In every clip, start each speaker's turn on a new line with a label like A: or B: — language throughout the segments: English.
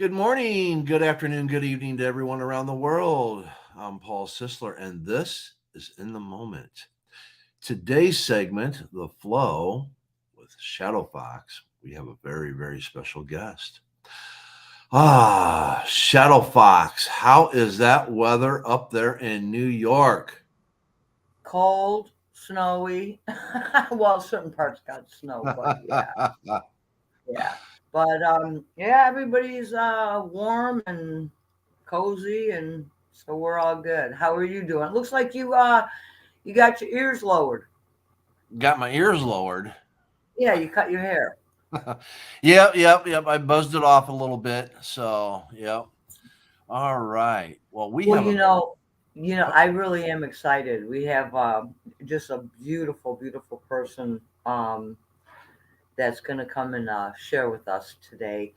A: Good morning, good afternoon, good evening to everyone around the world. I'm Paul Sisler, and this is In the Moment. Today's segment, The Flow with Shadow Fox, we have a very, very special guest. Shadow Fox, how is that weather up there in New York?
B: Cold, snowy. Well, certain parts got snow, but yeah, yeah. But yeah, everybody's warm and cozy, and so we're all good. How are you doing? It looks like you got your ears lowered.
A: Got my ears lowered.
B: Yeah, you cut your hair.
A: Yep. I buzzed it off a little bit. So, yep. All right. Well, we
B: Well,
A: have a
B: I really am excited. We have just a beautiful, beautiful person that's going to come and share with us today.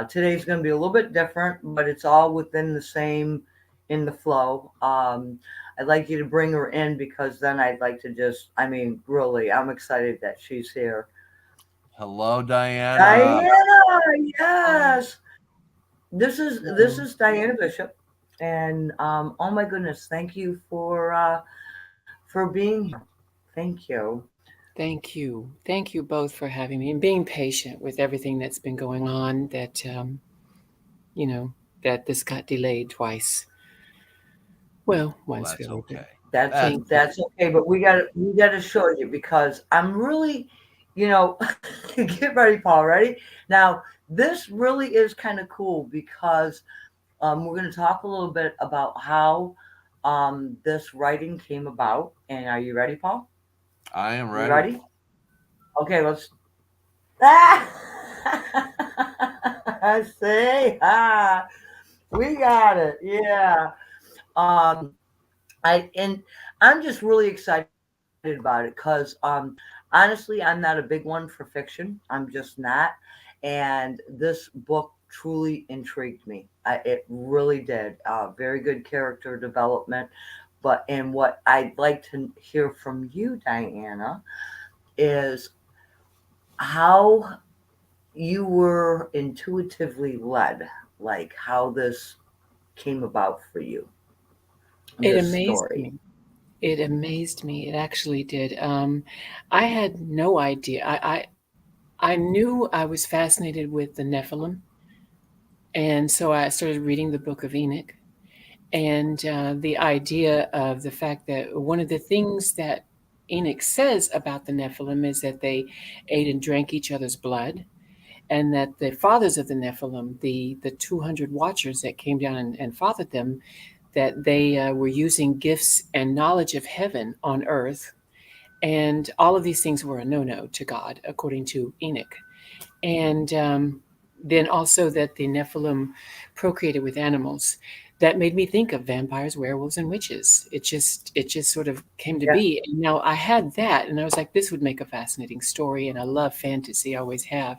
B: Today's going to be a little bit different, but it's all within the same in the flow. I'd like you to bring her in because then I'd like to really, I'm excited that she's here.
A: hello, Diana.
B: Diana, yes, this is Diana Bishop, and oh my goodness, thank you for being here. Thank you.
C: Thank you. Thank you both for having me and being patient with everything that's been going on you know, that this got delayed twice. Well,
A: Well,
C: once
A: that's
C: really, but
A: okay.
B: That's
A: That's
C: thank you.
B: that's okay, but we gotta show you because I'm really, you know, get ready, Paul. Ready? Now, this really is kind of cool because we're going to talk a little bit about how this writing came about. And are you ready, Paul?
A: I am
B: You
A: ready.
B: ready? Okay, let's. Ah! I say, we got it. Yeah. Um, and I'm just really excited about it because honestly, I'm not a big one for fiction. I'm just not, and this book truly intrigued me. It really did. Very good character development. But and what I'd like to hear from you, Diana, is how you were intuitively led, like how this came about for you,
C: It
B: this
C: amazed
B: story.
C: me. It amazed me. It actually did. I had no idea. I knew I was fascinated with the Nephilim, and so I started reading the Book of Enoch. And the idea of the fact that one of the things that Enoch says about the Nephilim is that they ate and drank each other's blood, and that the fathers of the Nephilim, the 200 watchers that came down and fathered them, that they were using gifts and knowledge of heaven on earth, and all of these things were a no-no to God, according to Enoch. And then also that the Nephilim procreated with animals. That made me think of vampires, werewolves, and witches. It just sort of came to
B: Yeah,
C: be. And now I had that, and I was like, this would make a fascinating story. And I love fantasy, I always have.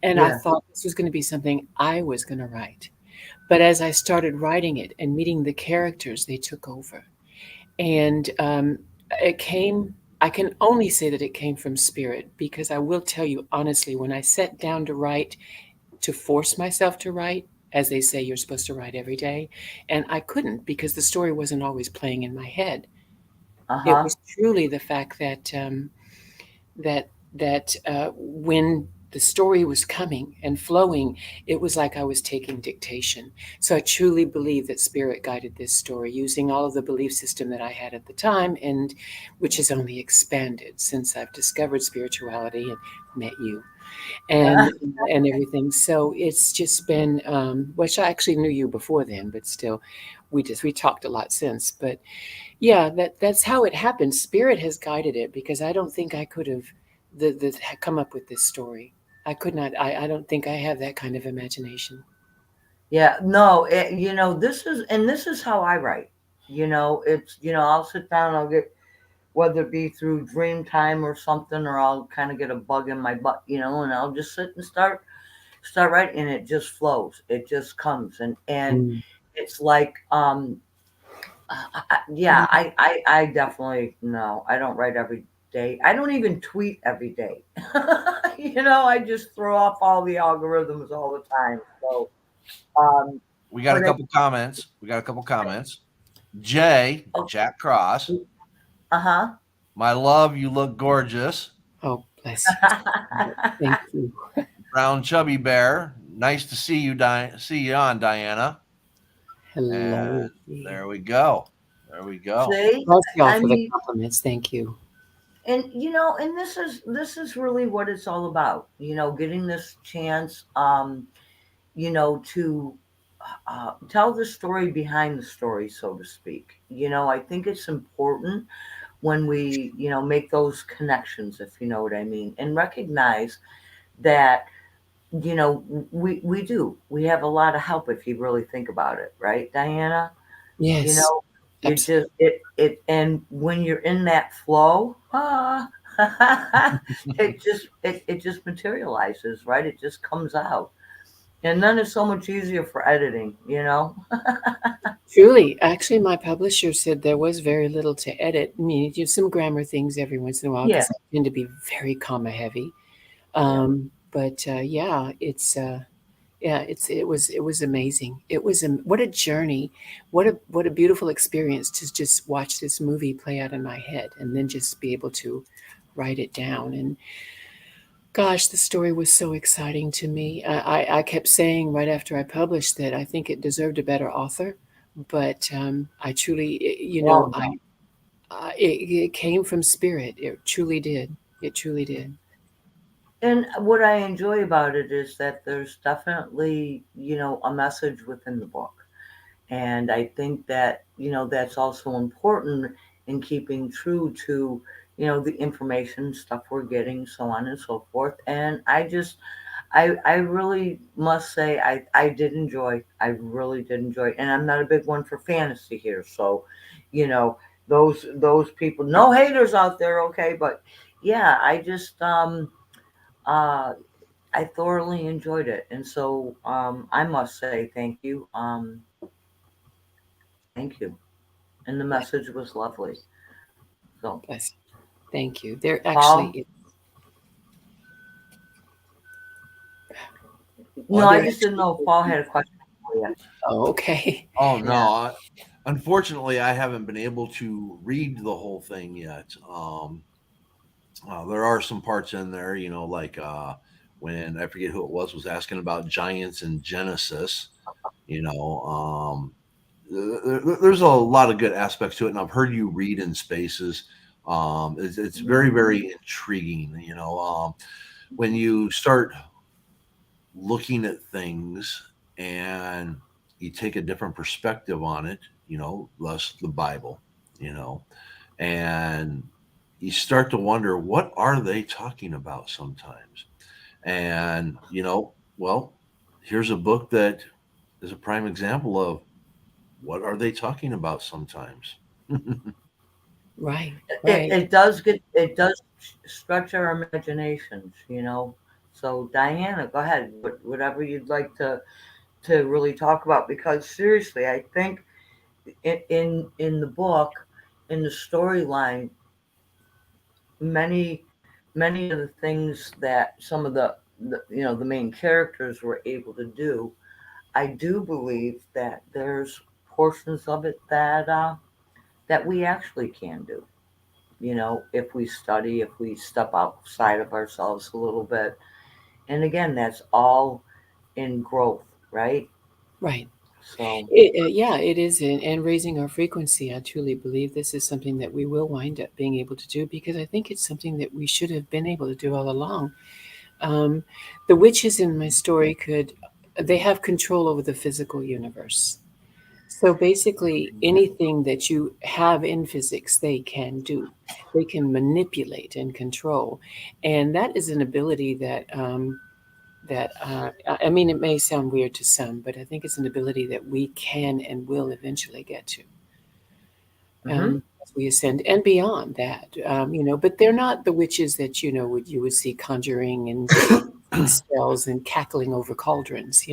C: And I
B: yeah,
C: thought this was going to be something I was going to write. But as I started writing it and meeting the characters, they took over. And it came, I can only say that it came from spirit, because I will tell you honestly, when I sat down to write, to force myself to write, as they say, you're supposed to write every day. And I couldn't, because the story wasn't always playing in my head.
B: uh
C: It
B: huh.
C: was truly the fact that that that when the story was coming and flowing, it was like I was taking dictation. So I truly believe that spirit guided this story, using all of the belief system that I had at the time, and which has only expanded since I've discovered spirituality and met you and and everything. So it's just been, which I actually knew you before then, but still, we talked a lot since. But yeah, that's how it happened. Spirit has guided it, because I don't think I could have come up with this story. I could not. I don't think I have that kind of imagination.
B: Yeah, no, this is how I write. I'll sit down, I'll get, whether it be through dream time or something, or I'll kind of get a bug in my butt, and I'll just sit and start writing, and it just flows. It just comes, and
C: Mm.
B: it's like, yeah, I definitely no, I don't write every day. I don't even tweet every day. I just throw off all the algorithms all the time. So Um,
A: We got a
B: but I,
A: couple comments. We got a couple comments. Jay,
B: oh,
A: Jack Cross,
B: uh-huh.
A: my love, you look gorgeous.
C: Oh, bless you. Thank you.
A: Brown Chubby Bear, nice to see you, see you on, Diana.
C: Hello.
A: And there we go. There we go.
B: See,
C: Bless y'all
B: I
C: for the
B: mean,
C: compliments. Thank you.
B: and and this is really what it's all about. Getting this chance, to tell the story behind the story, so to speak. I think it's important when we, make those connections, if you know what I mean, and recognize that, we have a lot of help if you really think about it, right, Diana? You
C: Yes,
B: know, you
C: absolutely.
B: just and when you're in that flow, it just materializes, right? It just comes out. And then it's so much easier for editing.
C: Truly, actually, my publisher said there was very little to edit. I mean, you some grammar things every once in a while
B: Yeah,
C: because I tend to be very comma heavy.
B: yeah.
C: But yeah, it was amazing. It was what a journey, what a beautiful experience to just watch this movie play out in my head and then just be able to write it down. And gosh, the story was so exciting to me. I kept saying right after I published that I think it deserved a better author, but I truly,
B: Oh no.
C: it came from spirit. It truly did. It truly did.
B: And what I enjoy about it is that there's definitely, a message within the book. And I think that, that's also important in keeping true to, the information stuff we're getting, so on and so forth. And I really must say I did enjoy. I really did enjoy. And I'm not a big one for fantasy here, so you know those people, no haters out there, okay? But yeah, uh I thoroughly enjoyed it, and so I must say thank you. Thank you. And the
C: Bless,
B: message was lovely. So,
C: bless. Thank you. There actually,
B: Paul, no,
A: Well,
B: I
C: there
B: just didn't
C: actually.
B: know if Paul had a question for you.
C: Oh, okay.
A: oh no.
B: Yeah.
A: Unfortunately, I haven't been able to read the whole thing yet. There are some parts in there, like when I forget who it was asking about giants in Genesis. You know, there's a lot of good aspects to it, and I've heard you read in spaces. It's very, very intriguing. When you start looking at things and you take a different perspective on it, less the Bible, you know, and you start to wonder, what are they talking about sometimes? And, well, here's a book that is a prime example of what are they talking about sometimes.
C: Right,
B: It,
C: right.
B: it does get it does stretch our imaginations. So Diana, go ahead. Whatever you'd like to really talk about, because seriously, I think in the book, in the storyline, many many of the things that some of the main characters were able to do, I do believe that there's portions of it that we actually can do. If we study, if we step outside of ourselves a little bit. And again, that's all in growth, right?
C: Right.
B: So,
C: Yeah, it is. And raising our frequency, I truly believe this is something that we will wind up being able to do because I think it's something that we should have been able to do all along. Um, the witches in my story they have control over the physical universe. So basically, anything that you have in physics, they can do. They can manipulate and control, and that is an ability I mean, it may sound weird to some, but I think it's an ability that we can and will eventually get to
B: hmm
C: as we ascend and beyond that. But they're not the witches that you would see conjuring and casting spells and cackling over cauldrons.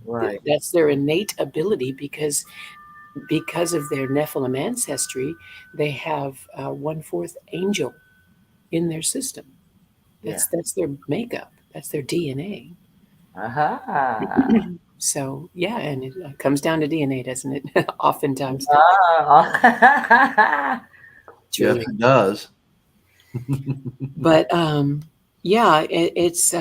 B: right.
C: That's their innate ability because of their Nephilim ancestry, they have one fourth angel in their system.
B: Yeah.
C: That's their makeup. That's their DNA.
B: Aha.
C: So yeah, and it comes down to DNA, doesn't it? Oftentimes,
B: Ah.
A: Yes,
C: Julie.
A: it does.
C: But yeah, it's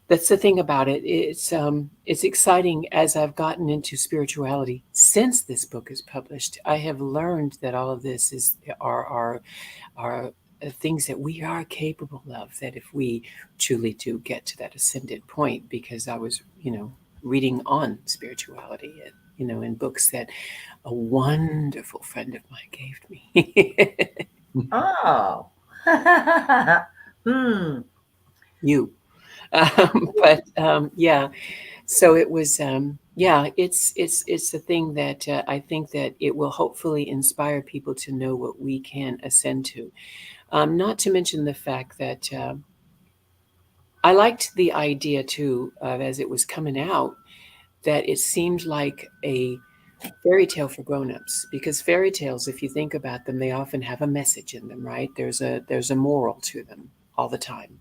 C: that's the thing about it. It's exciting as I've gotten into spirituality since this book is published. I have learned that all of this are things that we are capable of. That if we truly do get to that ascended point, because I was, reading on spirituality, in books that a wonderful friend of mine gave me.
B: Oh. Hmm.
C: You. But yeah, so it was yeah, it's a thing that I think that it will hopefully inspire people to know what we can ascend to. Not to mention the fact that I liked the idea too, as it was coming out, that it seemed like a fairy tale for grown-ups, because fairy tales, if you think about them, they often have a message in them, right? There's a moral to them all the time.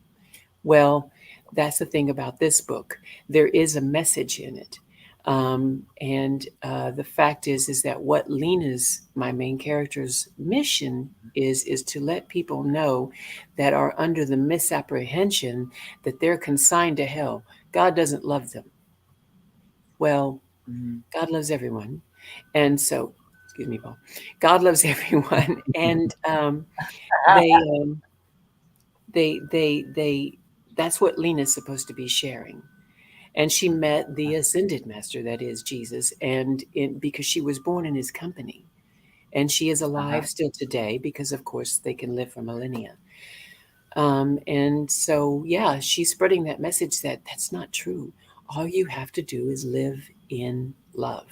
C: Well, that's the thing about this book. There is a message in it. And the fact is that what Lena's, my main character's mission is to let people know that are under the misapprehension that they're consigned to hell. God doesn't love them. Well,
B: Mhm.
C: God loves everyone. And so, excuse me, Paul, God loves everyone. And they, um, they, that's what Lena's supposed to be sharing. And she met the ascended master, that is Jesus, because she was born in his company. And she is alive
B: Uh-huh.
C: still today because, of course, they can live for millennia. And so, yeah, she's spreading that message that that's not true. All you have to do is live in love.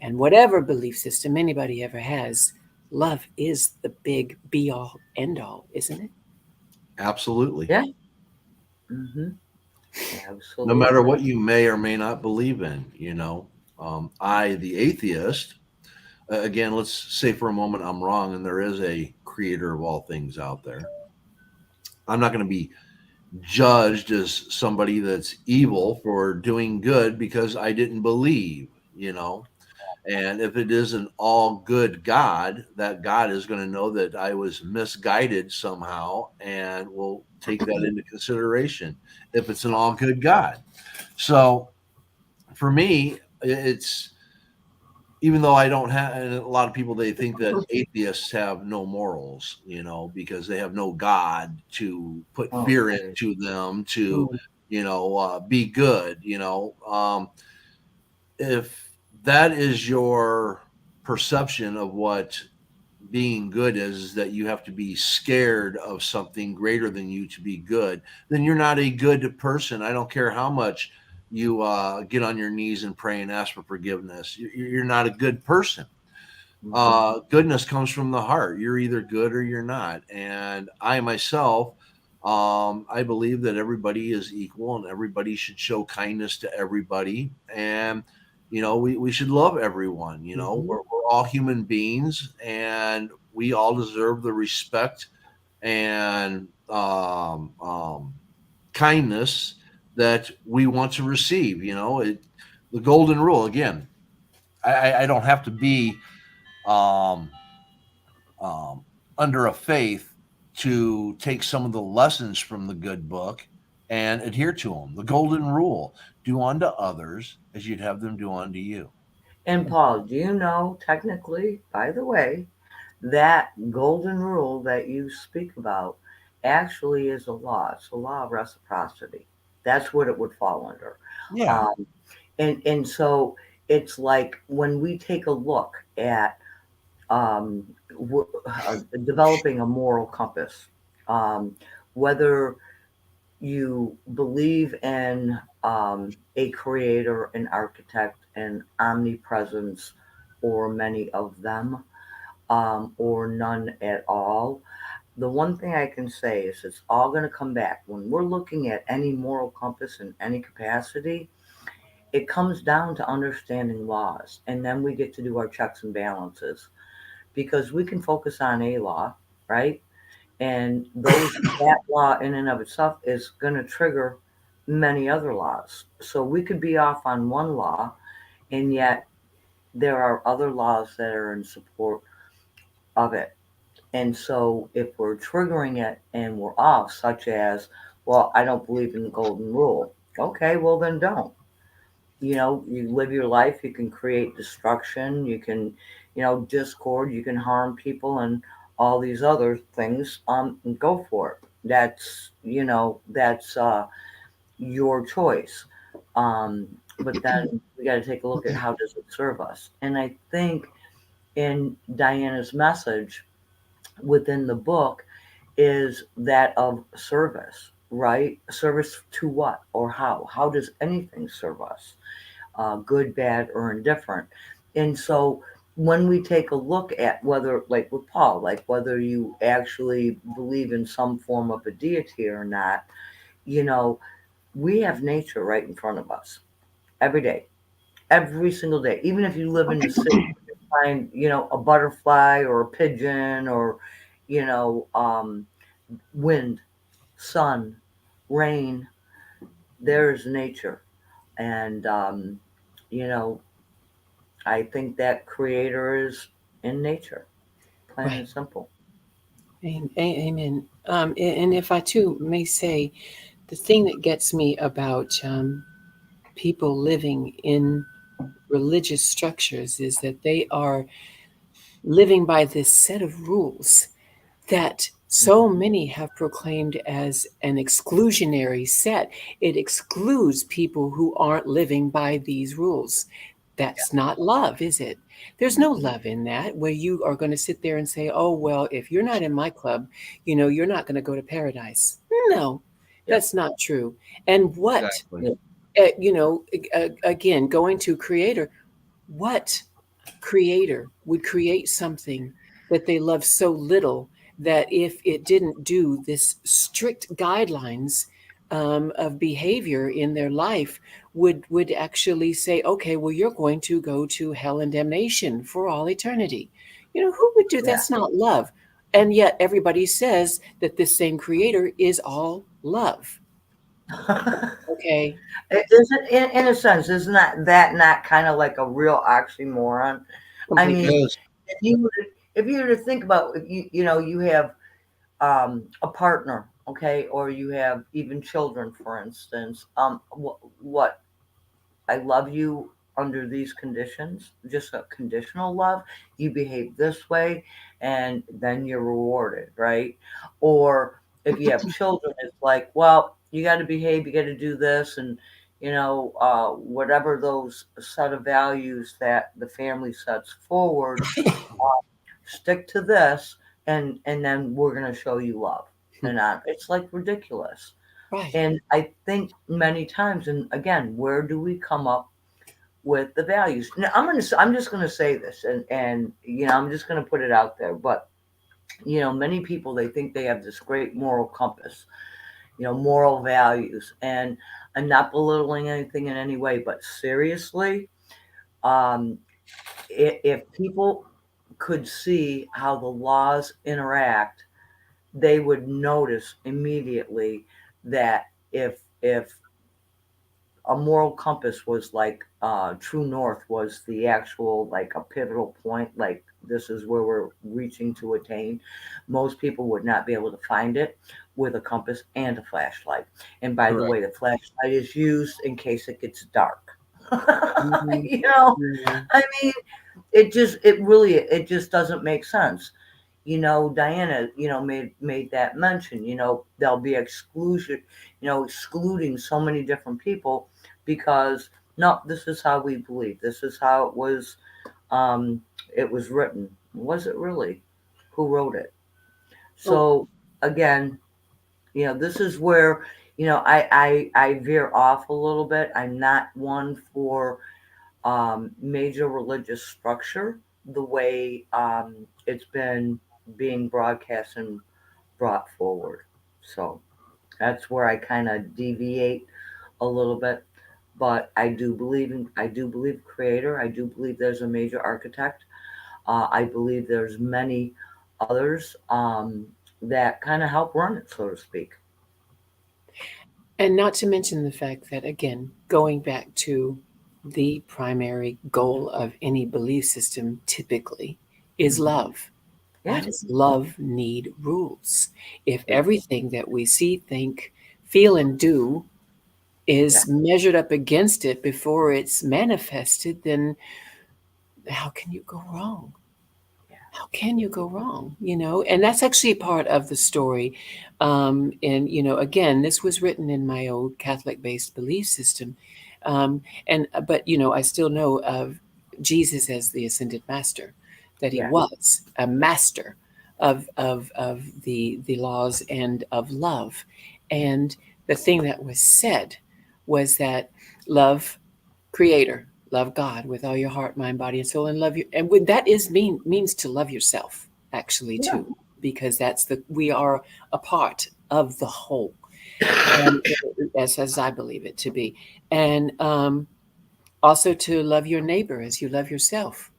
C: And whatever belief system anybody ever has, love is the big be all end all, isn't it?
A: Absolutely.
B: Yeah. Hmm.
A: No matter
B: Absolutely.
A: what you may or may not believe in, I, the atheist, again, let's say for a moment I'm wrong and there is a creator of all things out there. I'm not going to be judged as somebody that's evil for doing good because I didn't believe. And if it is an all good God, that God is going to know that I was misguided somehow and will take that into consideration if it's an all good God. So for me, it's even though I don't have, and a lot of people they think that atheists have no morals, because they have no God to put fear
B: Okay.
A: into them to,
B: Mm.
A: be good. If that is your perception of what being good is that you have to be scared of something greater than you to be good, then you're not a good person. I don't care how much you get on your knees and pray and ask for forgiveness. You're not a good person.
B: Mhm.
A: Goodness comes from the heart. You're either good or you're not. And I myself, I believe that everybody is equal and everybody should show kindness to everybody. And, we should love everyone.
B: Mhm.
A: We're all human beings and we all deserve the respect and kindness that we want to receive. The golden rule again. I don't have to be um, um, under a faith to take some of the lessons from the good book and adhere to them. The golden rule: do unto others as you'd have them do unto you.
B: And Paul, do you know technically, by the way, that golden rule that you speak about actually is a law. It's a law of reciprocity. That's what it would fall under.
A: Yeah,
B: And so it's like when we take a look at um, developing a moral compass, um, whether you believe in a creator, an architect, an omnipresence, or many of them, or none at all. The one thing I can say is it's all going to come back. When we're looking at any moral compass in any capacity, it comes down to understanding laws. And then we get to do our checks and balances because we can focus on a law, right? And that law in and of itself is going to trigger many other laws. So we could be off on one law, and yet there are other laws that are in support of it. And so if we're triggering it and we're off, such as, well, I don't believe in the golden rule. Okay, well, then don't. You live your life, you can create destruction, you can, discord, you can harm people and all these other things. And go for it. That's your choice. Um, but then we got to take a look at how does it serve us. And I think in Diana's message within the book is that of service, right? Service to what or how? How does anything serve us? Good, bad, or indifferent. And so when we take a look at whether, like with Paul, like whether you actually believe in some form of a deity or not, you know, we have nature right in front of us every day, every single day. Even if you live in the city, you find, a butterfly or a pigeon or, you know, um, wind, sun, rain. There's nature. And, you know, I think that creator is in nature, plain
C: Right.
B: and simple.
C: Amen. And if I too may say, the thing that gets me about people living in religious structures is that they are living by this set of rules that so many have proclaimed as an exclusionary set. It excludes people who aren't living by these rules. That's not love, is it? There's no love in that, where you are going to sit there and say, oh, well, if you're not in my club, you're not going to go to paradise. No,
B: Yep.
C: that's not true. And what,
A: Exactly.
B: Yep.
C: again, going to creator, what creator would create something that they love so little that if it didn't do this strict guidelines of behavior in their life would actually say, okay, well, you're going to go to hell and damnation for all eternity. Who would do
B: Yeah.
C: that's not love? And yet everybody says that this same creator is all love. Okay.
B: It isn't, in a sense, isn't that not kind of like a real oxymoron? I
A: It
C: Completely.
B: mean,
A: is.
B: if you were to think about, if you have a partner, okay, or you have even children, for instance. What I love you under these conditions, just a conditional love. You behave this way, and then you're rewarded, right? Or if you have children, it's like, well, you got to behave, you got to do this, and whatever those set of values that the family sets forward, stick to this, and then we're gonna show you love. And it's like ridiculous.
C: Right.
B: And I think many times, and again, where do we come up with the values? Now, I'm just gonna say this, and I'm just gonna put it out there. But many people, they think they have this great moral compass, moral values, and I'm not belittling anything in any way, but seriously, um, if people could see how the laws interact, they would notice immediately that if a moral compass was like true north was the actual like a pivotal point, like this is where we're reaching to attain, most people would not be able to find it with a compass and a flashlight. And by the
A: Correct.
B: way, the flashlight is used in case it gets dark.
C: Mhm.
B: you know
C: Yeah.
B: I mean, it just doesn't make sense. Diana, made that mention. There'll be exclusion, excluding so many different people because no, this is how we believe. This is how um it was written. Was it really? Who wrote it?
C: Oh,
B: So again, this is where, I veer off a little bit. I'm not one for major religious structure the way it's been being broadcast and brought forward. So that's where I kind of deviate a little bit. But I do believe creator. I do believe there's a major architect. I believe there's many others that kind of help run it, so to speak.
C: And not to mention the fact that, again, going back to the primary goal of any belief system typically is love. Why
B: Yeah.
C: does love need rules? If
B: Yeah.
C: everything that we see, think, feel, and do
B: Yeah.
C: is measured up against it before it's manifested, then how can you go wrong? How can you go wrong? And that's actually part of the story. And again, this was written in my old Catholic-based belief system. And but I still know of Jesus as the ascended master, that he
B: Yeah.
C: was a master of the laws and of love. And the thing that was said was that love creator, love God with all your heart, mind, body, and soul, and love you. And what that is means to love yourself, actually,
B: Yeah.
C: too, because we are a part of the whole, and as I believe it to be, and also to love your neighbor as you love yourself,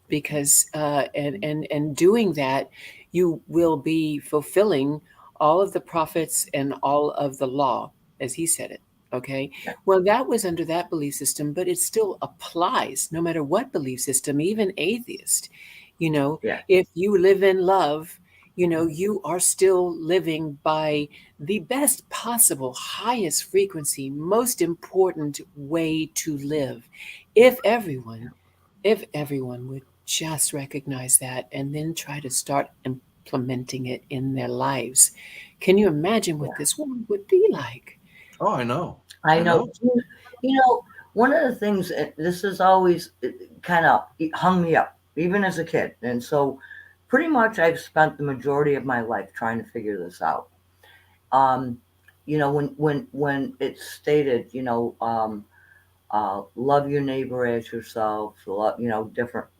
C: because and doing that, you will be fulfilling all of the prophets and all of the law as he said it. Okay,
B: Yeah.
C: well, that was under that belief system, but it still applies no matter what belief system, even atheist. you know
B: Yeah.
C: if you live in love, you are still living by the best possible, highest frequency, most important way to live. if everyone if everyone would just recognize that and then try to start implementing it in their lives, can you imagine what
B: Yeah.
C: this world would be like?
A: Oh, I know.
B: I
A: I
B: know.
A: know.
B: You know, one of the things, this has always kind of hung me up, even as a kid. And so pretty much I've spent the majority of my life trying to figure this out. Um, when it's stated, love your neighbor as yourself, love,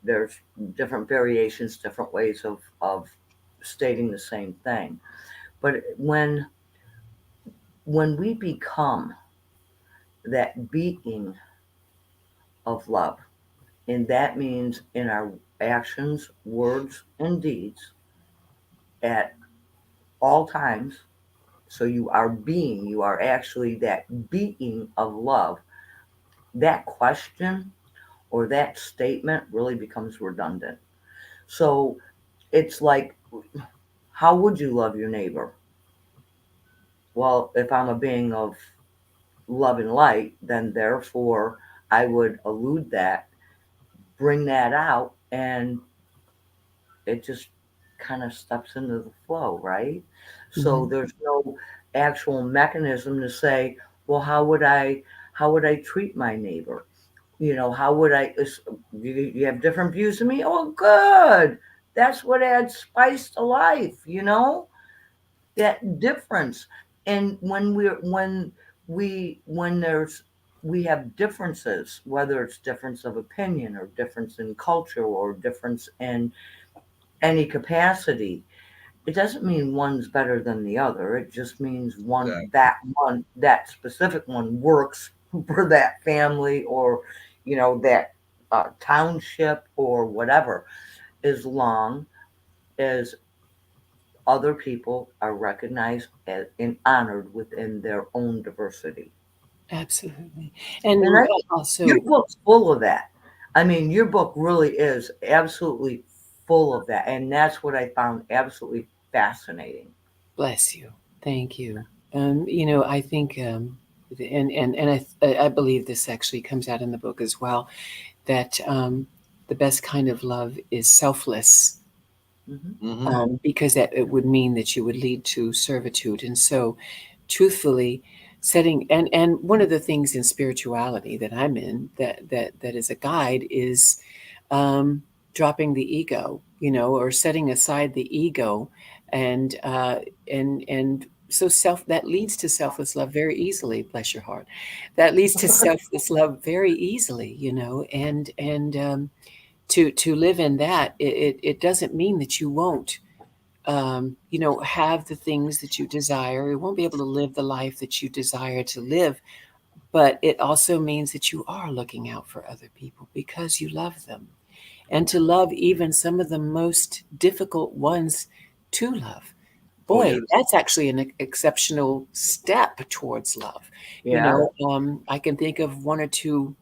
B: there's different variations, different ways of stating the same thing. But when we become that being of love, and that means in our actions, words, and deeds at all times. So you are actually that being of love. That question or that statement really becomes redundant. So it's like, how would you love your neighbor? Well, if I'm a being of love and light, then therefore I would allude that, bring that out, and it just kind of steps into the flow, right? So
C: Mhm.
B: there's no actual mechanism to say, well, how would I treat my neighbor? How would you have different views of me? Oh, good. That's what adds spice to life, that difference. And when we have differences, whether it's difference of opinion or difference in culture or difference in any capacity, it doesn't mean one's better than the other. It just means
A: Exactly.
B: one that specific one works for that family, or that township or whatever, as long as other people are recognized and honored within their own diversity.
C: Absolutely.
B: And
C: And
B: I think your
C: also,
B: book's full of that. I mean, your book really is absolutely full of that, and that's what I found absolutely fascinating.
C: bless you. Thank you. I think, and I believe this actually comes out in the book as well, that the best kind of love is selfless,
B: Hmm.
A: Hmm.
C: because that it would mean that you would lead to servitude. And so, truthfully, setting and one of the things in spirituality that I'm in, that is a guide, is um, dropping the ego, or setting aside the ego, and so that leads to selfless love very easily. Bless your heart. That leads to selfless love very easily, and to live in that, it doesn't mean that you won't have the things that you desire. You won't be able to live the life that you desire to live, but it also means that you are looking out for other people because you love them, and to love even some of the most difficult ones to love.
A: Oh
C: Boy,
A: yes.
C: that's actually an exceptional step towards love.
B: Yeah.
C: I can think of one or two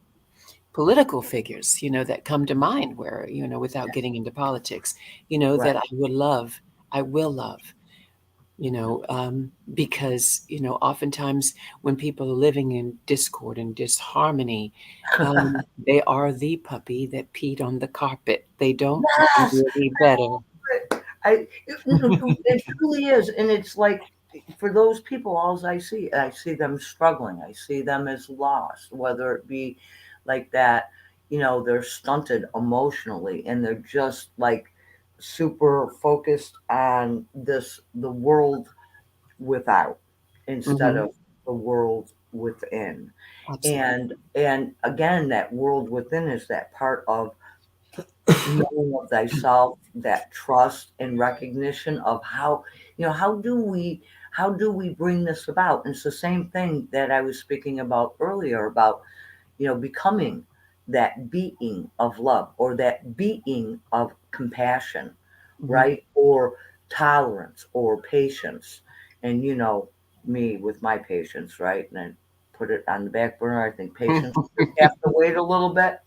C: political figures, that come to mind where, without getting into politics, that
B: Right.
C: I will love, you know, um, because, oftentimes when people are living in discord and disharmony, they are the puppy that peed on the carpet. They don't know
B: Yes.
C: any better.
B: It truly is, and it's like for those people, all I see them struggling. I see them as lost, whether it be like that, they're stunted emotionally, and they're just like super focused on the world without instead
C: Hmm.
B: of the world within.
C: Absolutely.
B: And again, that world within is that part of knowing of thyself, that trust and recognition of how, how do we bring this about? And it's the same thing that I was speaking about earlier about, becoming that being of love or that being of compassion,
C: Hmm.
B: right? Or tolerance or patience. And me with my patience, right? And I put it on the back burner. I think patience just have to wait a little bit.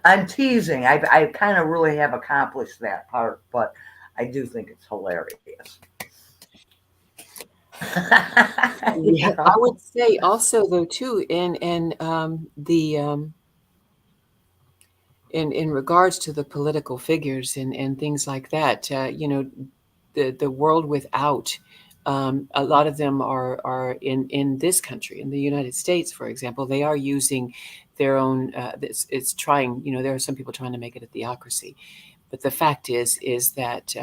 B: I'm teasing. I kind of really have accomplished that part, but I do think it's hilarious. you
C: Yeah, I
B: know?
C: would say also though too, the in regards to the political figures and things like that, the world without, a lot of them are in this country, in the United States, for example, they are using their own. It's trying. There are some people trying to make it a theocracy, but the fact is that.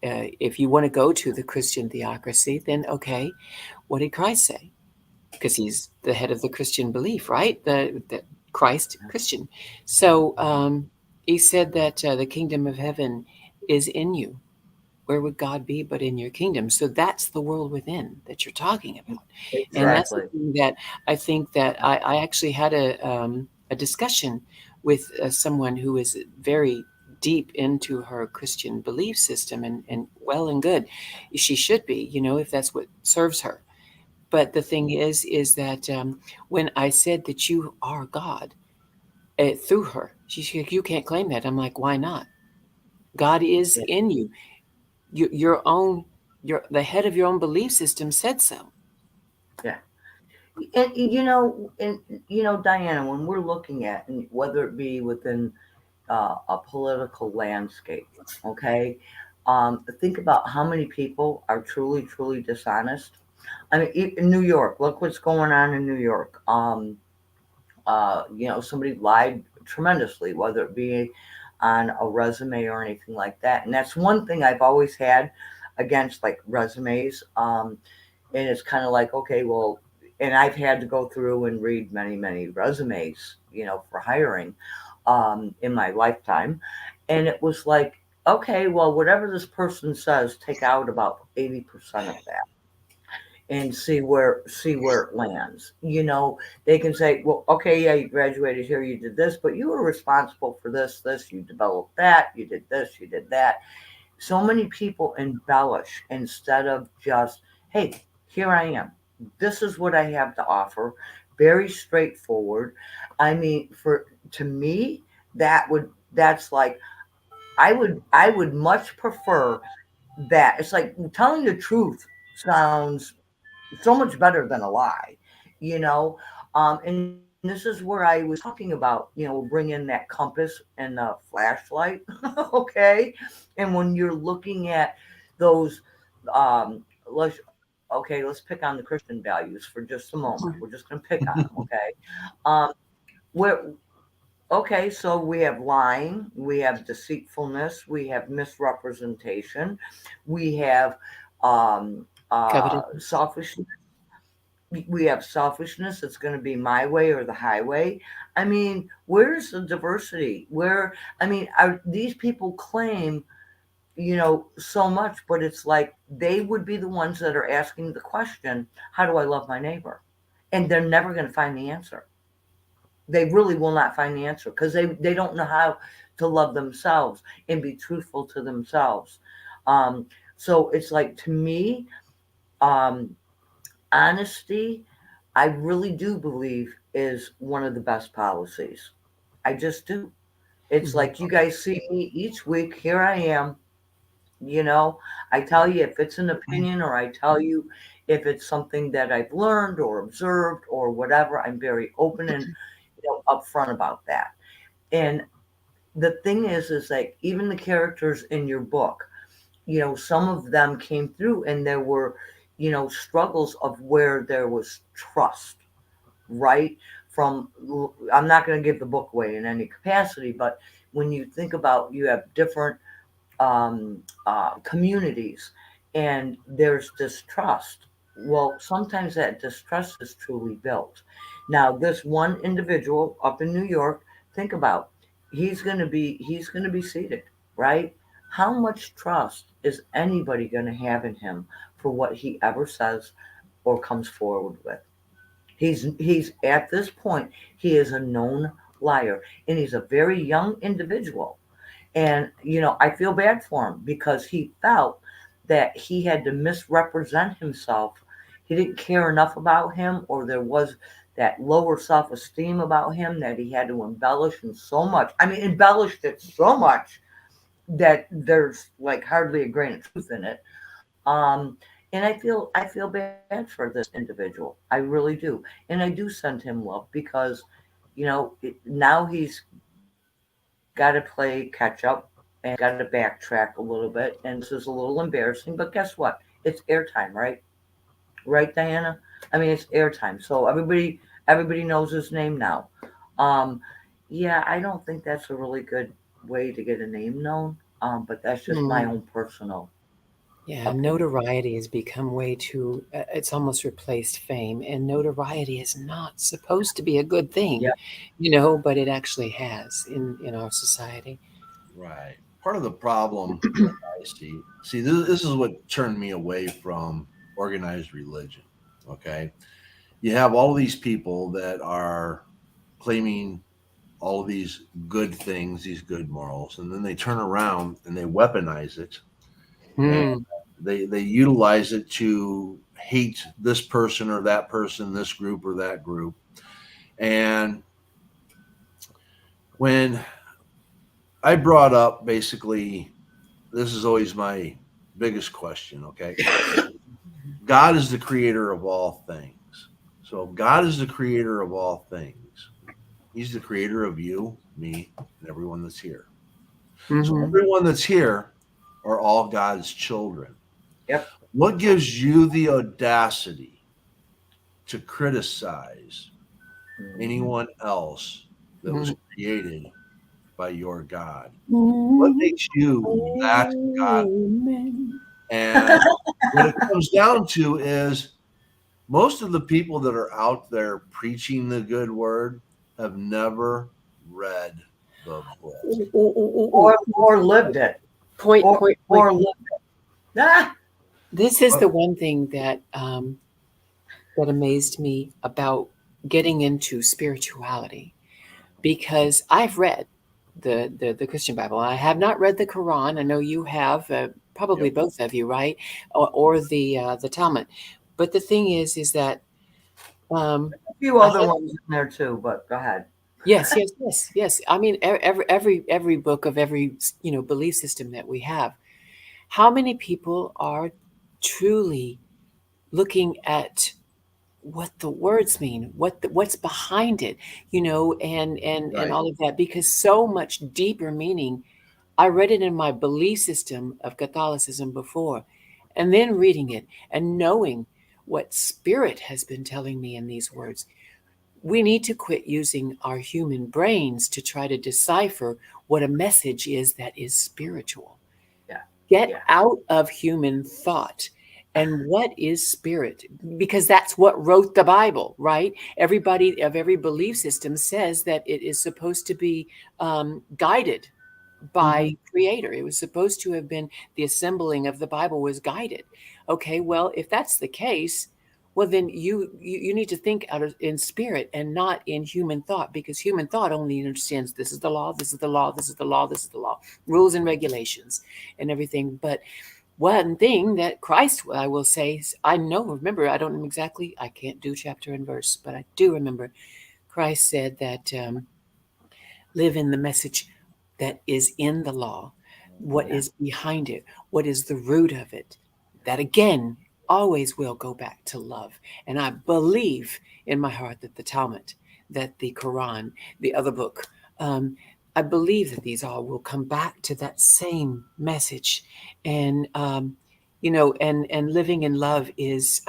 C: If you want to go to the Christian theocracy, then okay, what did Christ say? Because he's the head of the Christian belief, right? The Christ Christian. So he said that the kingdom of heaven is in you. Where would God be but in your kingdom? So that's the world within that you're talking about, and that's the
B: Exactly.
C: thing that I think that I actually had a discussion with someone who is very deep into her Christian belief system, and well and good, she should be, if that's what serves her. But the thing is that when I said that you are God through her, she's like, you can't claim that. I'm like, why not? God is
B: Yeah.
C: in you. Your own, the head of your own belief system said so.
B: Yeah. And Diana, when we're looking at, and whether it be within a political landscape, okay, think about how many people are truly, truly dishonest. I mean, in New York, look what's going on in New York. Somebody lied tremendously, whether it be on a resume or anything like that. And that's one thing I've always had against like resumes. And it's kind of like, okay, well, and I've had to go through and read many, many resumes, for hiring in my lifetime. And it was like, okay, well, whatever this person says, take out about 80% of that and see where it lands. They can say, well, okay, yeah, you graduated here, you did this, but you were responsible for this, you developed that, you did this, you did that. So many people embellish instead of just, hey, here I am. This is what I have to offer. Very straightforward. I mean, for to me, that's like I would much prefer that. It's like telling the truth sounds so much better than a lie, you know. And this is where I was talking about, we'll bring in that compass and the flashlight, okay. And when you're looking at those, um, let's okay, let's pick on the Christian values for just a moment. We're just going to pick on them, okay. Where Okay, so we have lying, we have deceitfulness, we have misrepresentation, we have um,
C: Covetousness.
B: selfishness. We have selfishness. It's going to be my way or the highway. I mean, where's the diversity? I mean, these people claim, so much, but it's like they would be the ones that are asking the question, how do I love my neighbor? And they're never going to find the answer. They really will not find the answer because they don't know how to love themselves and be truthful to themselves. Um, So it's like, to me, um, honesty, I really do believe, is one of the best policies. I just do. It's
C: Mhm.
B: like, you guys see me each week. Here I am. You know, I tell you if it's an opinion, or I tell you if it's something that I've learned or observed or whatever. I'm very open and, upfront about that. And the thing is like, even the characters in your book, some of them came through, and there were, struggles of where there was trust, right? From, I'm not going to give the book away in any capacity, but when you think about, you have different um, communities, and there's distrust. Well, sometimes that distrust is truly built. Now, this one individual up in New York, think about, he's going to be seated, right? How much trust is anybody going to have in him for what he ever says or comes forward with? He's at this point, he is a known liar, and he's a very young individual. And, I feel bad for him because he felt that he had to misrepresent himself. He didn't care enough about him, or there was that lower self esteem about him, that he had to embellish him so much. I mean, embellished it so much that there's like hardly a grain of truth in it. Um, and I feel bad for this individual. I really do, and I do send him love because, now he's got to play catch up, and he's got to backtrack a little bit. And this is a little embarrassing, but guess what? It's airtime, right? Right, Diana? I mean, it's airtime, so everybody knows his name now. Um, yeah, I don't think that's a really good way to get a name known. But that's just my
C: Mm.
B: own personal
C: Yeah,
B: opinion.
C: notoriety has become way too, it's almost replaced fame. And notoriety is not supposed to be a good thing,
B: Yeah.
C: but it actually has in our society.
A: Right. Part of the problem that I see, this is what turned me away from organized religion. Okay. You have all these people that are claiming all of these good things, these good morals, and then they turn around and they weaponize it, and
C: Hmm.
A: they utilize it to hate this person or that person, this group or that group. And when I brought up, basically, this is always my biggest question, okay? God is the creator of all things. So God is the creator of all things. He's the creator of you, me, and everyone that's here. So
C: Hmm.
A: everyone that's here are all God's children.
B: Yep.
A: What gives you the audacity to criticize
B: Mhm.
A: anyone else that was
C: Hmm.
A: created by your God? What
C: Hmm.
A: makes you that God?
C: Amen.
A: And what it comes down to is most of the people that are out there preaching the good word have never read the book.
C: Ooh, ooh, ooh, ooh,
B: or
C: ooh.
B: or lived it,
C: Point,
B: or
C: point, point.
B: or lived it. Ah!
C: This is
A: Uh,
C: the one thing that amazed me about getting into spirituality, because I've read the Christian Bible. I have not read the Quran. I know you have, probably
A: yep.
C: both of you, right? Or the Talmud. But the thing is that um,
B: A few
C: I
B: other
C: have.
B: ones in there too, but go ahead.
C: Yes, yes, yes, yes. I mean, every book of every belief system that we have. How many people are truly looking at what the words mean, what's behind it, and
A: Right.
C: all of that, because so much deeper meaning. I read it in my belief system of Catholicism before, and then reading it and knowing what spirit has been telling me in these words. We need to quit using our human brains to try to decipher what a message is that is spiritual.
B: Yeah.
C: Get
B: Yeah.
C: out of human thought. And what is spirit? Because that's what wrote the Bible, right? Everybody of every belief system says that it is supposed to be guided
B: Hmm.
C: by creator. It was supposed to have been, the assembling of the Bible was guided. Okay, well, if that's the case, well then you need to think out of in spirit and not in human thought, because human thought only understands this is the law, this is the law, this is the law, this is the law, rules and regulations and everything. But one thing that Christ, I will say, I know, remember, I don't know exactly, I can't do chapter and verse, but I do remember Christ said that live in the message that is in the law, what
B: Yeah.
C: is behind it, what is the root of it. That again always will go back to love. And I believe in my heart that the Talmud, that the Quran, the other book, um, I believe that these all will come back to that same message. And and living in love is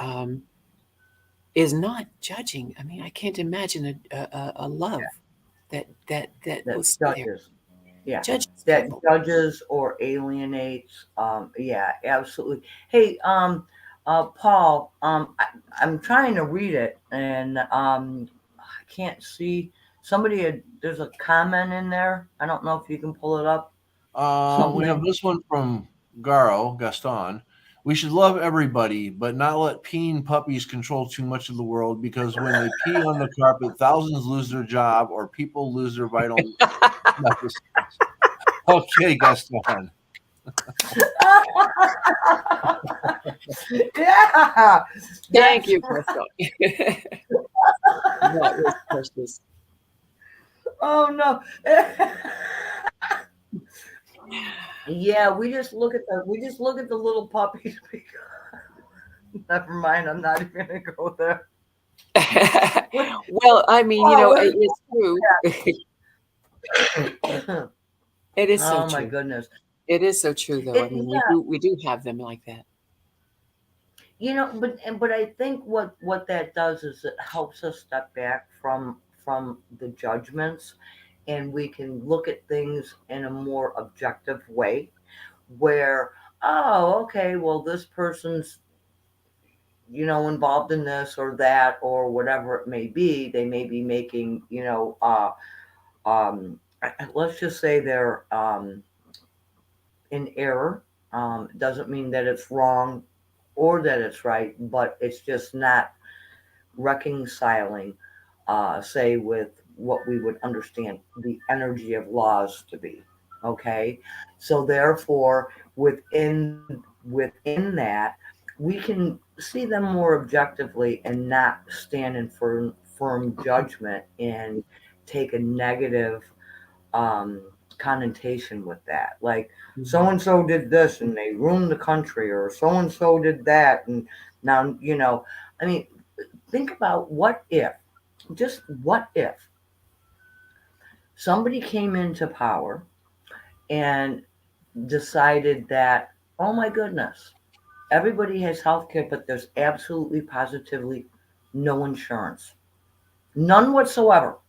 C: not judging. I mean, I can't imagine a love that
B: That
C: will stay there.
B: judges. Yeah.
C: Judges
B: That
C: people.
B: judges or alienates. Yeah, absolutely. Hey, Paul, I'm trying to read it and I can't see. There's a comment in there. I don't know if you can pull it up.
A: We have
B: Something.
A: this one from Garo Gaston. We should love everybody, but not let peeing puppies control too much of the world because when they pee on the carpet, thousands lose their job or people lose their vital medicines. Okay, Gaston.
B: Yeah,
C: Thank
B: that's
C: you,
B: right.
C: Crystal. That was precious.
B: Oh no. Yeah, we just look at the little puppies. Never mind, I'm not even gonna go there. What?
C: Well, I mean,
B: Oh,
C: it's true. It is so
B: oh my
C: true.
B: goodness.
C: It is so true, though. I mean,
B: Yeah,
C: we do have them like that.
B: but I think what that does is it helps us step back from the judgments, and we can look at things in a more objective way. Where, oh, okay, well, this person's involved in this or that or whatever it may be. They may be making let's just say they're in error. Doesn't mean that it's wrong or that it's right, but it's just not reconciling, say, with what we would understand the energy of laws to be. Okay, so therefore, within that, we can see them more objectively and not stand in firm judgment and take a negative um, connotation with that. Like, so
C: Mhm.
B: and so did this and they ruined the country, or so and so did that, and now I mean, think about just what if somebody came into power and decided that, oh my goodness, everybody has health care, but there's absolutely positively no insurance, none whatsoever.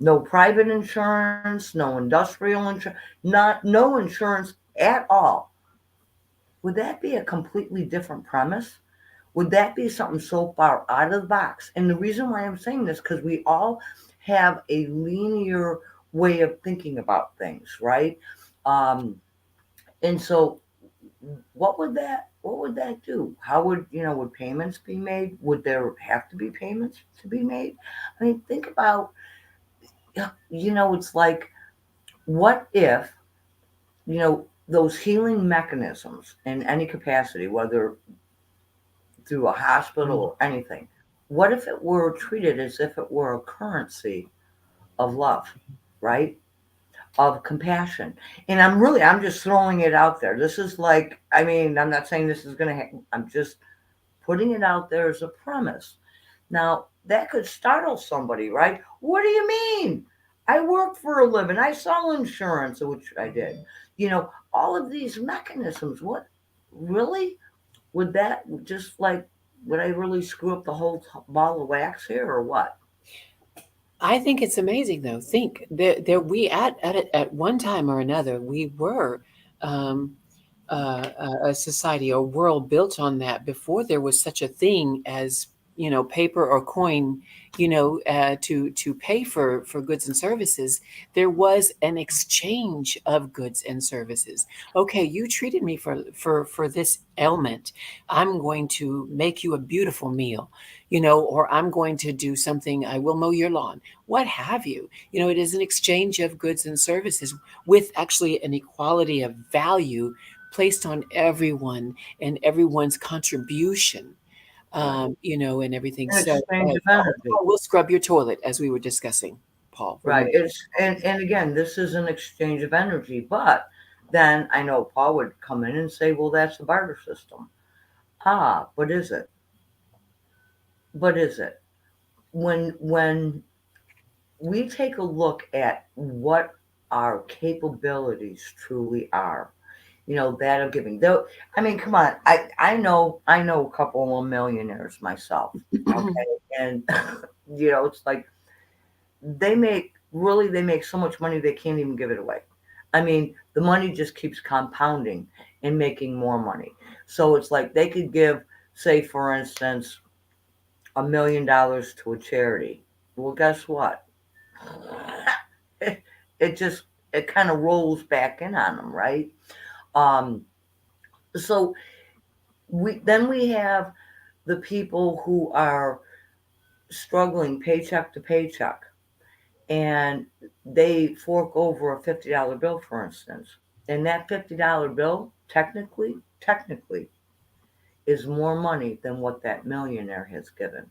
B: No private insurance, no industrial insurance, not no insurance at all. Would that be a completely different premise? Would that be something so far out of the box? And the reason why I'm saying this, because we all have a linear way of thinking about things, right? Um, and so, what would that do? How would payments be made? Would there have to be payments to be made? I mean, think about, it's like, what if those healing mechanisms in any capacity, whether through a hospital
C: Mhm.
B: or anything, what if it were treated as if it were a currency of love, right? Of compassion. And I'm just throwing it out there. This is like, I mean, I'm not saying this is going to happen. I'm just putting it out there as a premise. Now, that could startle somebody, right? What do you mean? I work for a living. I sell insurance, which I did. All of these mechanisms. What really would that just like? Would I really screw up the whole ball of wax here, or what?
C: I think it's amazing, though. Think there we at one time or another we were um, a society or world built on that before there was such a thing as paper or coin, to pay for goods and services. There was an exchange of goods and services. Okay, you treated me for this ailment. I'm going to make you a beautiful meal, or I'm going to do something. I will mow your lawn, what have you. It is an exchange of goods and services with actually an equality of value placed on everyone and everyone's contribution,
B: Right.
C: and everything.
B: An
C: So,
B: exchange of
C: Paul,
B: energy.
C: we'll scrub your toilet as we were discussing, Paul.
B: Right.
C: Remember?
B: It's and again, this is an exchange of energy. But then I know Paul would come in and say, "Well, that's the barter system." Ah, but is it? But is it? When we take a look at what our capabilities truly are, that of giving. Though, I mean, come on, I know a couple of millionaires myself. Okay, and it's like they make so much money they can't even give it away. I mean, the money just keeps compounding and making more money. So it's like they could give, say, for instance, $1 million to a charity. Well, guess what? it, it just it kind of rolls back in on them, right? Um, so we have the people who are struggling paycheck to paycheck, and they fork over a $50 bill, for instance, and that $50 bill technically is more money than what that millionaire has given.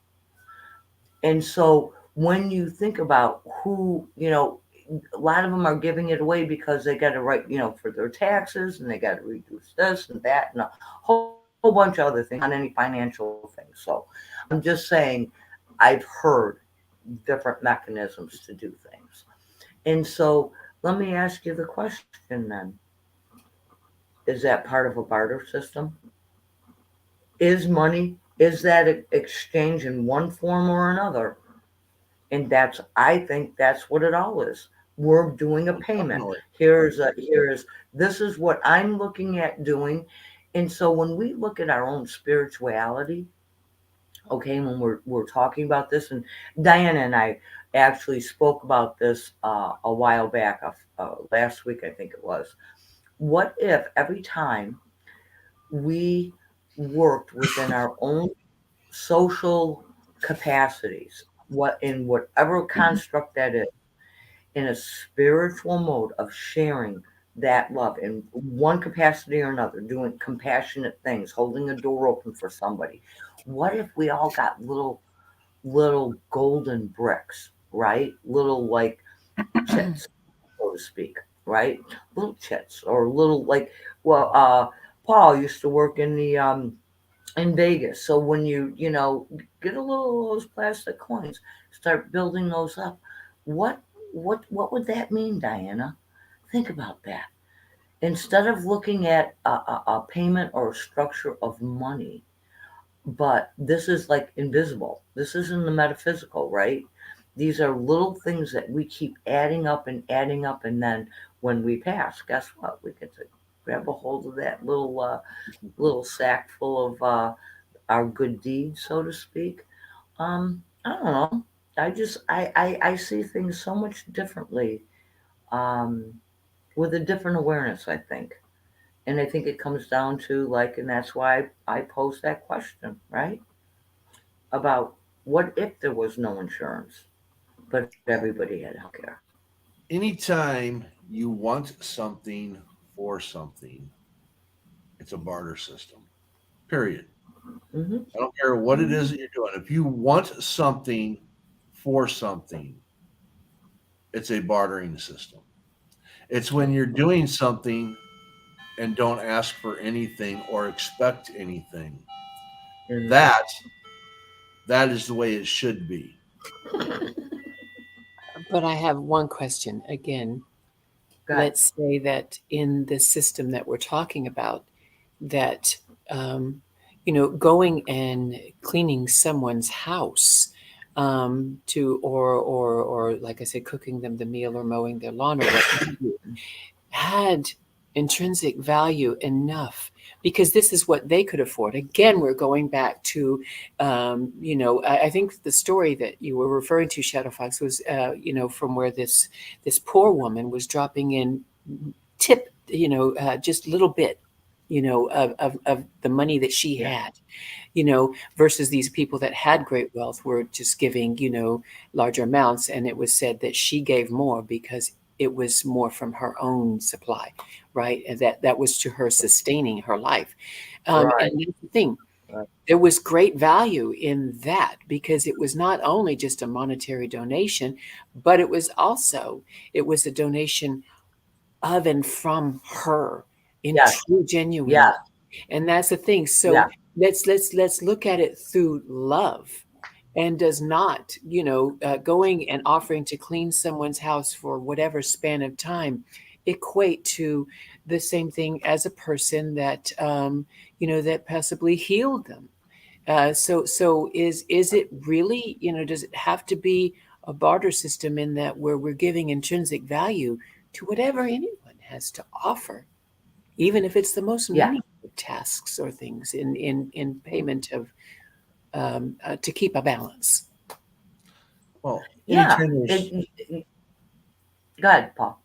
B: And so when you think about who, a lot of them are giving it away because they got to write, for their taxes, and they got to reduce this and that and a whole bunch of other things, on any financial thing. So I'm just saying, I've heard different mechanisms to do things. And so let me ask you the question then. Is that part of a barter system? Is money, is that exchange in one form or another? And I think that's what it all is. We're doing a
A: Oh,
B: payment.
A: definitely.
B: Here's this is what I'm looking at doing. And so when we look at our own spirituality, okay, when we're talking about this, and Diana and I actually spoke about this a while back, last week I think it was. What if every time we worked within our own social capacities, what in whatever construct that is, in a spiritual mode of sharing that love in one capacity or another, doing compassionate things, holding a door open for somebody. What if we all got little golden bricks, right? Little like chits, so to speak, right? Little chits or little like, well, Paul used to work in Vegas. So when get a little of those plastic coins, start building those up. What what would that mean, Diana? Think about that. Instead of looking at a payment or a structure of money, but this is like invisible. This isn't the metaphysical, right? These are little things that we keep adding up, and then when we pass, guess what? We get to grab a hold of that little sack full of our good deeds, so to speak. I don't know. I see things so much differently, um, with a different awareness, I think. And I think it comes down to like, and that's why I posed that question, right? About what if there was no insurance, but everybody had healthcare.
A: Anytime you want something for something, it's a barter system. Period.
B: Mm-hmm.
A: I don't care what it is that you're doing. If you want something for something, it's a bartering system. It's when you're doing something and don't ask for anything or expect anything.
B: Mm-hmm.
A: That that is the way it should be.
C: But I have one question again.
B: God.
C: Let's say that in the system that we're talking about, that um, going and cleaning someone's house, to or like I said, cooking them the meal or mowing their lawn or what have you, had intrinsic value enough, because this is what they could afford. Again, we're going back to, I think the story that you were referring to, Shadow Fox, was, from where this poor woman was dropping in tip, just a little bit, of the money that she
B: Yeah.
C: had, versus these people that had great wealth were just giving, larger amounts. And it was said that she gave more because it was more from her own supply, right? And that was to her sustaining her life.
B: Right.
C: And that's the thing.
B: Right.
C: There was great value in that because it was not only just a monetary donation, but it was a donation of and from her in
B: Yes.
C: true genuine
B: Yes.
C: love. And that's the thing. So
B: Yeah.
C: let's look at it through love, and does not, going and offering to clean someone's house for whatever span of time equate to the same thing as a person that that possibly healed them. So is it really, does it have to be a barter system in that where we're giving intrinsic value to whatever anyone has to offer, even if it's the most
B: Yeah.
C: menial of tasks or things in payment of to keep a balance?
A: Well,
B: Yeah. Go ahead, Paul.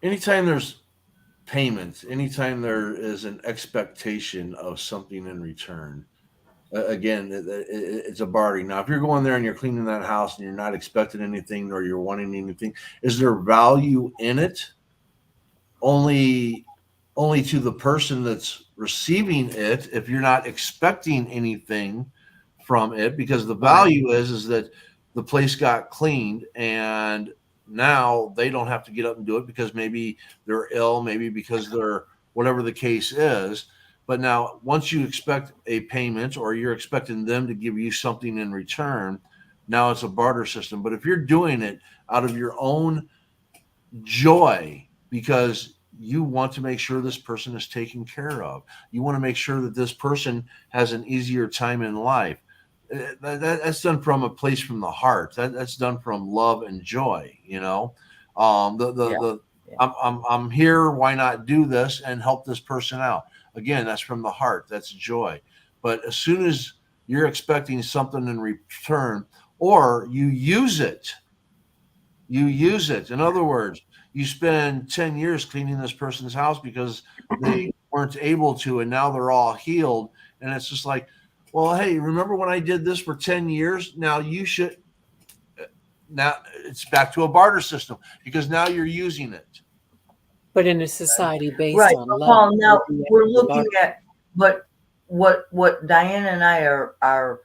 A: anytime there's payments, anytime there is an expectation of something in return, again, it's a bartering. Now, if you're going there and you're cleaning that house and you're not expecting anything or you're wanting anything, is there value in it? Only, only to the person that's receiving it. If you're not expecting anything from it, because the
B: Right.
A: value is that the place got cleaned and now they don't have to get up and do it because maybe they're ill, maybe because they're whatever the case is. But now, once you expect a payment or you're expecting them to give you something in return, now it's a barter system. But if you're doing it out of your own joy because you want to make sure this person is taken care of, you want to make sure that this person has an easier time in life, that's done from a place from the heart. That's done from love and joy.
B: Yeah.
A: The
B: Yeah.
A: I'm here. Why not do this and help this person out? Again, that's from the heart. That's joy. But as soon as you're expecting something in return, or you use it. In other words, you spend 10 years cleaning this person's house because they weren't able to, and now they're all healed. And it's just like, well, hey, remember when I did this for 10 years? Now you should, now it's back to a barter system because now you're using it.
C: But in a society based
B: Right.
C: on
B: But
C: love,
B: Paul,
C: it
B: now
C: would be
B: we're
C: a
B: looking
C: barter.
B: at what what Diana and I are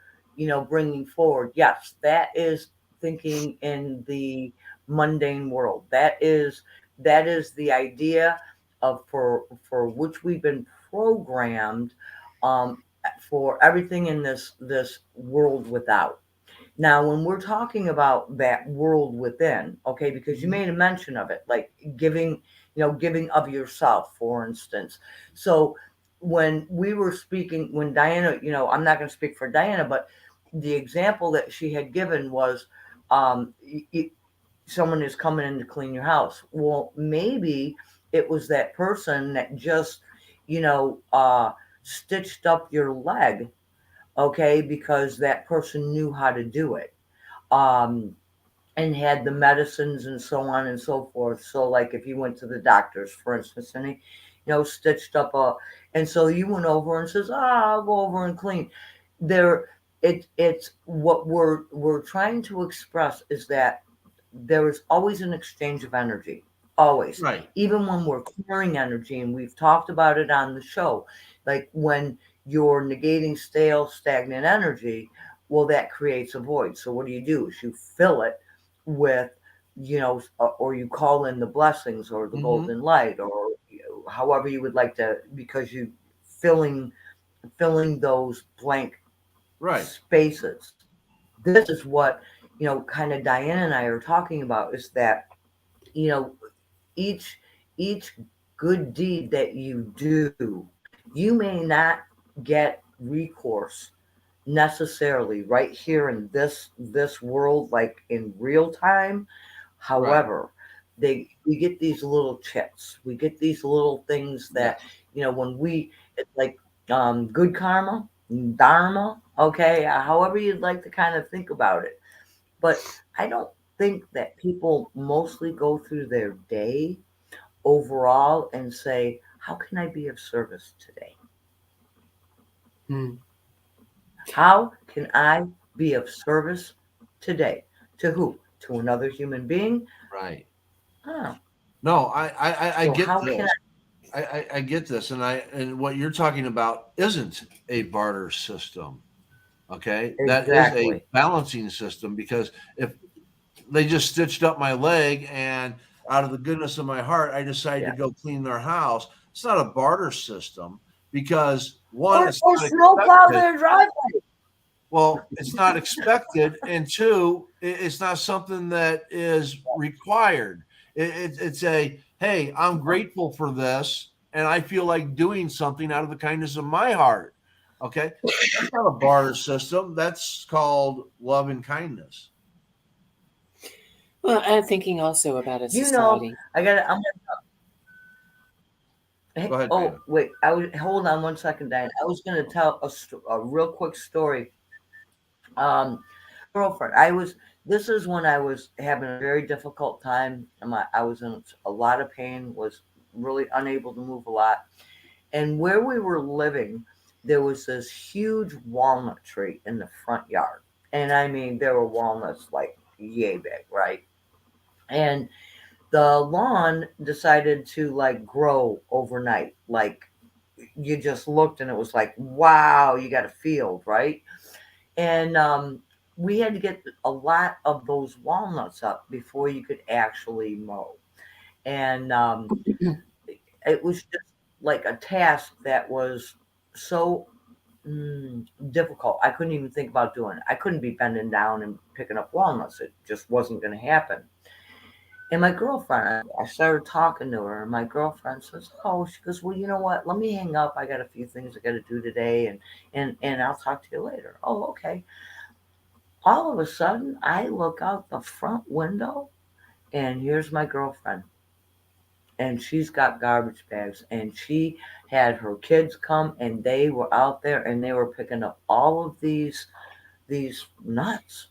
B: bringing forward. Yes, that is thinking in the mundane world. That is the idea of for which we've been programmed um for everything in this world without. Now, when we're talking about that world within, okay, because you
A: Mhm.
B: made a mention of it, like giving, giving of yourself, for instance. So when we were speaking, when Diana, I'm not going to speak for Diana, but the example that she had given was um, someone is coming in to clean your house. Well, maybe it was that person that just, you know, uh, stitched up your leg, okay, because that person knew how to do it, um, and had the medicines and so on and so forth. So, like if you went to the doctors, for instance, and he, stitched up and so you went over and says, "Ah, I'll go over and clean." There, it's what we're trying to express is that there is always an exchange of energy, always,
A: Right.
B: even when we're clearing energy, and we've talked about it on the show, like when you're negating stale stagnant energy, well, that creates a void. So what do? Is you fill it with, or you call in the blessings or the
A: Hmm.
B: golden light, or however you would like to, because you filling filling those blank
A: Right.
B: spaces. This is what, kind of Diane and I are talking about, is that, you know, each each good deed that you do, you may not get recourse necessarily right here in this world, like in real time.
A: Right.
B: However, we get these little chits, we get these little things that,
A: Yes.
B: when we, it's like good karma, dharma, okay, however you'd like to kind of think about it. But I don't think that people mostly go through their day overall and say, how can I be of service today?
C: Hmm.
B: How can I be of service today? To who? To another human being?
A: Right.
B: Huh.
A: No, I
B: So
A: get
B: how can
A: this. I get this, and what you're talking about isn't a barter system. Okay,
B: I
A: that is a
B: exactly?
A: balancing system because if they just stitched up my leg and out of the goodness of my heart, I decided to
B: Yeah.
A: go clean their house, it's not a barter system because one, it's
B: Or
A: not
B: snowplow
A: expected.
B: their driveway.
A: Well, it's not expected, and two, it's not something that is required. It's a hey, I'm grateful for this, and I feel like doing something out of the kindness of my heart. Okay, that's not a barter system. That's called love and kindness.
C: Well, I'm thinking also about a
B: You know,
C: society.
B: I got. I'm
A: Go
B: Hey,
A: ahead,
B: oh
A: Diana.
B: wait, I was hold on one second, Diane. I was going to tell a real quick story. Girlfriend, I was. This is when I was having a very difficult time. I was in a lot of pain. Was really unable to move a lot. And where we were living, there was this huge walnut tree in the front yard, and I mean there were walnuts like yay big, right? And the lawn decided to like grow overnight, like you just looked and it was like, wow, you got a field, right? And we had to get a lot of those walnuts up before you could actually mow. And it was just like a task that was so difficult. I couldn't even think about doing it. I couldn't be bending down and picking up walnuts. It just wasn't going to happen. And my girlfriend, I started talking to her, and my girlfriend says, "Oh," she goes, "Well, you know what? Let me hang up. I got a few things I got to do today, and I'll talk to you later." Oh, okay. All of a sudden, I look out the front window, and here's my girlfriend, and she's got garbage bags, and she had her kids come, and they were out there, and they were picking up all of these nuts,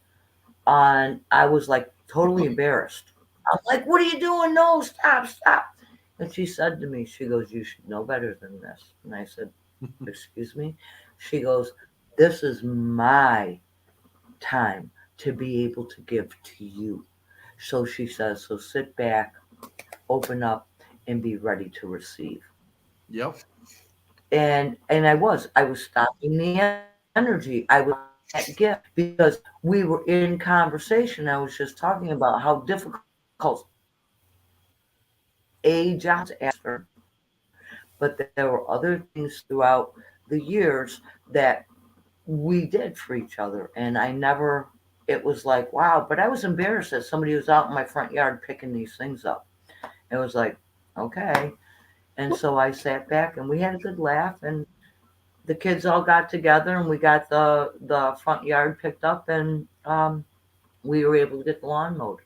B: and I was like totally embarrassed. I'm like, "What are you doing? No, stop, stop." And she said to me, she goes, "You should know better than this." And I said, "Excuse me?" She goes, "This is my time to be able to give to you." So she says, "So sit back, open up, and be ready to receive."
A: Yep.
B: And I was stopping the energy. I was that gift because we were in conversation. I was just talking about how difficult a job after, but there were other things throughout the years that we did for each other. And I never, it was like, wow, but I was embarrassed that somebody was out in my front yard picking these things up. It was like, okay. And so I sat back and we had a good laugh, and the kids all got together and we got the front yard picked up, and we were able to get the lawn mowed.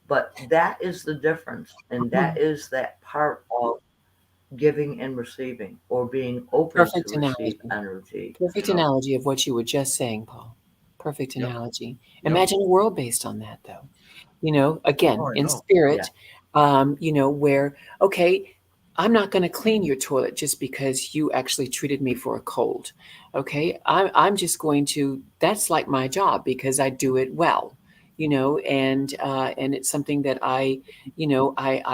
B: But that is the difference, and that is that part of giving and receiving, or being open to
C: Perfect
B: receive
C: analogy.
B: energy.
C: Perfect analogy of what you were just saying, Paul. Perfect
A: Yep.
C: analogy.
A: Yep.
C: Imagine a world based on that, though.
A: Oh,
C: Again,
A: I
C: in
A: know.
B: Yeah.
C: spirit, where, okay, I'm not going to clean your toilet just because you actually treated me for a cold. Okay. I'm just going to, that's like my job because I do it well. And it's something that I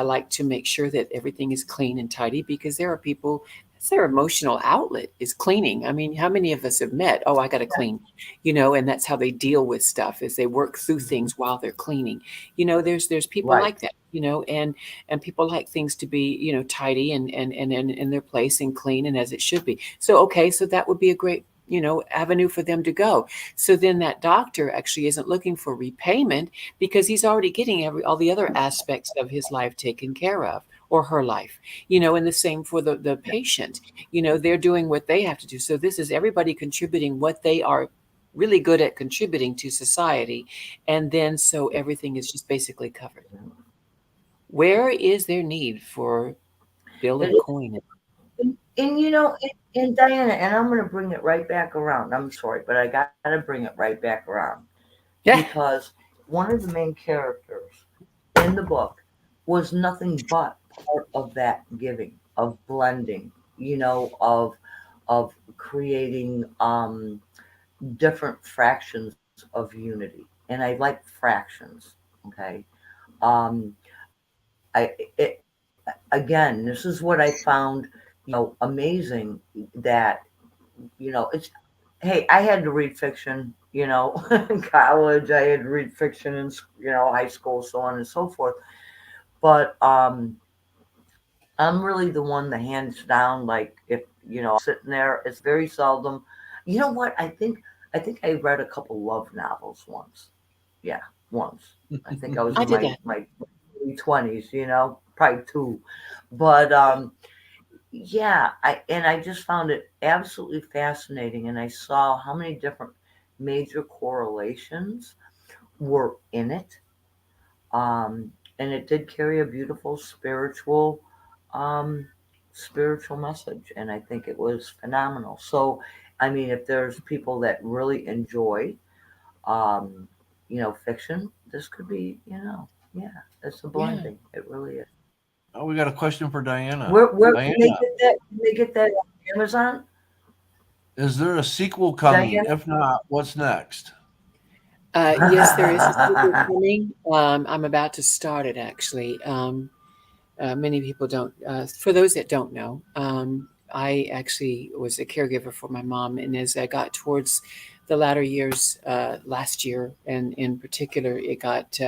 C: like to make sure that everything is clean and tidy because there are people, that's their emotional outlet is cleaning. I mean, how many of us have met, oh, I got to clean, and that's how they deal with stuff is they work through
B: Mhm.
C: things while they're cleaning. There's people
B: Right.
C: like that, and people like things to be, tidy and in their place and clean and as it should be. So, okay, so that would be a great, avenue for them to go. So then that doctor actually isn't looking for repayment because he's already getting all the other aspects of his life taken care of or her life, and the same for the patient. They're doing what they have to do. So this is everybody contributing what they are really good at contributing to society. And then so everything is just basically covered. Where is their need for bill
B: It
C: and
B: is,
C: coin?
B: and and Diana, and I'm going to bring it right back around. I'm sorry, but I got to bring it right back around
C: Yeah,
B: because one of the main characters in the book was nothing but part of that giving, of blending, of creating different fractions of unity. And I like fractions. Okay. Um, I it, again, this is what I found, amazing that, it's, hey, I had to read fiction, in college. I had to read fiction in, high school, so on and so forth. But I'm really the one that hands down, like, if, sitting there, it's very seldom. You know what? I think I read a couple love novels once. Yeah, once. I think I was
C: I
B: in
C: did
B: my
C: that.
B: early 20s, probably two. But yeah, I just found it absolutely fascinating, and I saw how many different major correlations were in it. Um, and it did carry a beautiful um, spiritual message, and I think it was phenomenal. So, I mean, if there's people that really enjoy, um, fiction, this could be, yeah, it's a
C: Yeah.
B: blending. It really is.
A: Oh, we got a question for Diana.
B: Where can they
A: Diana,
B: get that? Can they get that on Amazon,
A: is there a sequel coming?
B: Diana?
A: If not, what's next?
C: Yes, there is a sequel coming. I'm about to start it actually. Many people don't. For those that don't know, I actually was a caregiver for my mom, and as I got towards the latter years last year, and in particular, it got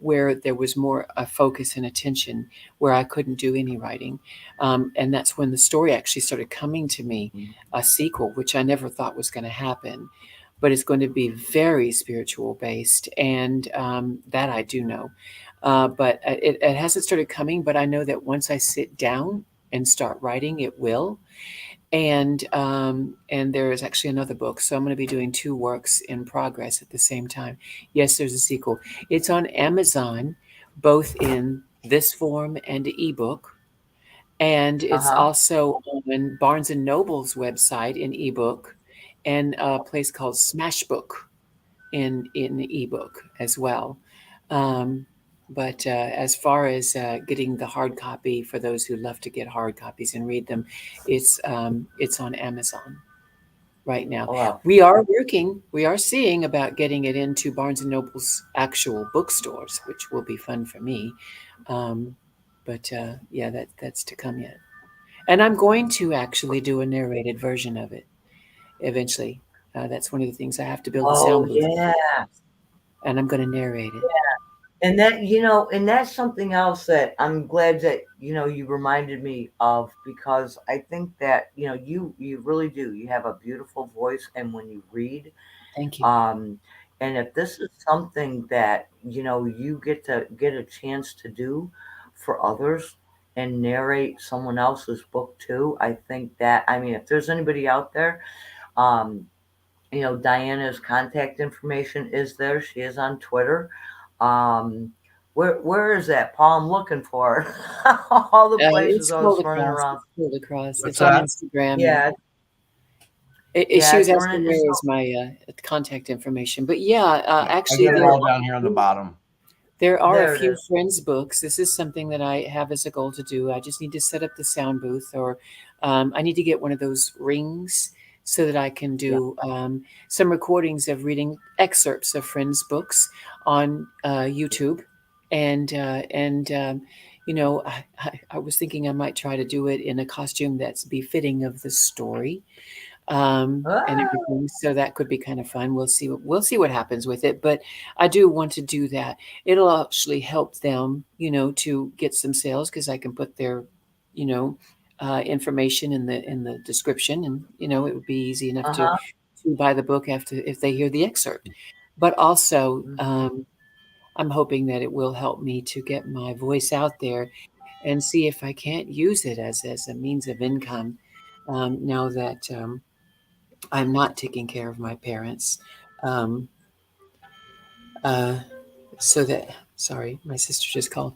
C: where there was more focus and attention, where I couldn't do any writing, and that's when the story actually started coming to me, a sequel, which I never thought was going to happen. But it's going to be very spiritual based, and that I do know. But it hasn't started coming, but I know that once I sit down and start writing, it will. And there is actually another book, so I'm going to be doing two works in progress at the same time. Yes, there's a sequel. It's on Amazon, both in this form and ebook, and it's
B: Uh-huh.
C: also on Barnes and Noble's website in ebook, and a place called Smashbook in the ebook as well. Um, but as far as getting the hard copy for those who love to get hard copies and read them, it's on Amazon right now.
B: Well,
C: We are seeing about getting it into Barnes and Noble's actual bookstores, which will be fun for me. Um, but yeah, that's to come yet. And I'm going to actually do a narrated version of it eventually. That's one of the things I have to build a
B: oh
C: sound booth,
B: yeah.
C: and I'm going to narrate it.
B: And that's something else that I'm glad that, you reminded me of, because I think that, you really do. You have a beautiful voice, and when you read,
C: Thank you.
B: um, and if this is something that, you get a chance to do for others and narrate someone else's book too, I think that, I mean, if there's anybody out there, um, Diana's contact information is there. She is on Twitter. Um, where is that, Paul? I'm looking for it. All the places
C: It's
B: I was
C: scrolled
B: running
C: across.
B: around.
C: It's scrolled across.
A: What's
C: It's on
A: that?
C: Instagram, and
B: Yeah,
C: she
B: yeah,
C: was
B: it's
C: asking
B: running. It's
C: where is my contact information. But yeah,
A: Yeah, I
C: actually,
A: got it all down here on the bottom.
C: there are a
B: there. It
C: few
B: is.
C: friends books. This is something that I have as a goal to do. I just need to set up the sound booth, or I need to get one of those rings so that I can
B: Yeah.
C: do some recordings of reading excerpts of friends' books on YouTube. And you know, I was thinking I might try to do it in a costume that's befitting of the story, and
B: Ah,
C: everything. So that could be kind of fun. We'll see what happens with it. But I do want to do that. It'll actually help them, to get some sales because I can put their, you know, information in the description, and it would be easy enough
B: uh-huh.
C: to buy the book after if they hear the excerpt. But also,
B: Mhm.
C: I'm hoping that it will help me to get my voice out there and see if I can't use it as a means of income. Now that I'm not taking care of my parents. Um, uh, so that, sorry, my sister just called.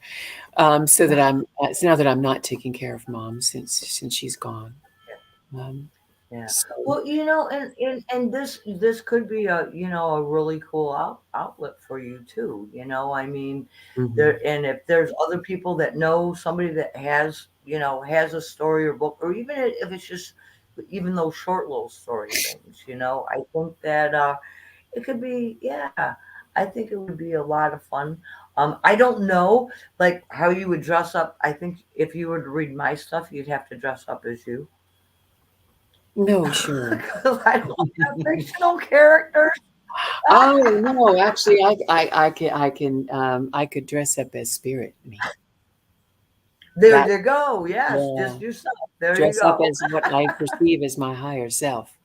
C: So that so now that I'm not taking care of mom since she's gone. Um,
B: Yeah.
C: so,
B: Well, and this could be a, a really cool outlet for you too. I mean,
C: mhm.
B: there, and if there's other people that know somebody that has a story or book, or even if it's just even those short little story things, I think that it could be, yeah. I think it would be a lot of fun. I don't know like how you would dress up. I think if you were to read my stuff, you'd have to dress up as you.
C: No, sure.
B: Because I don't have fictional characters.
C: Oh no, actually, I could dress up as spirit me.
B: There
C: That
B: you go. Yes,
C: yeah,
B: just yourself. There you
C: dress up
B: go.
C: as what I perceive as my higher self.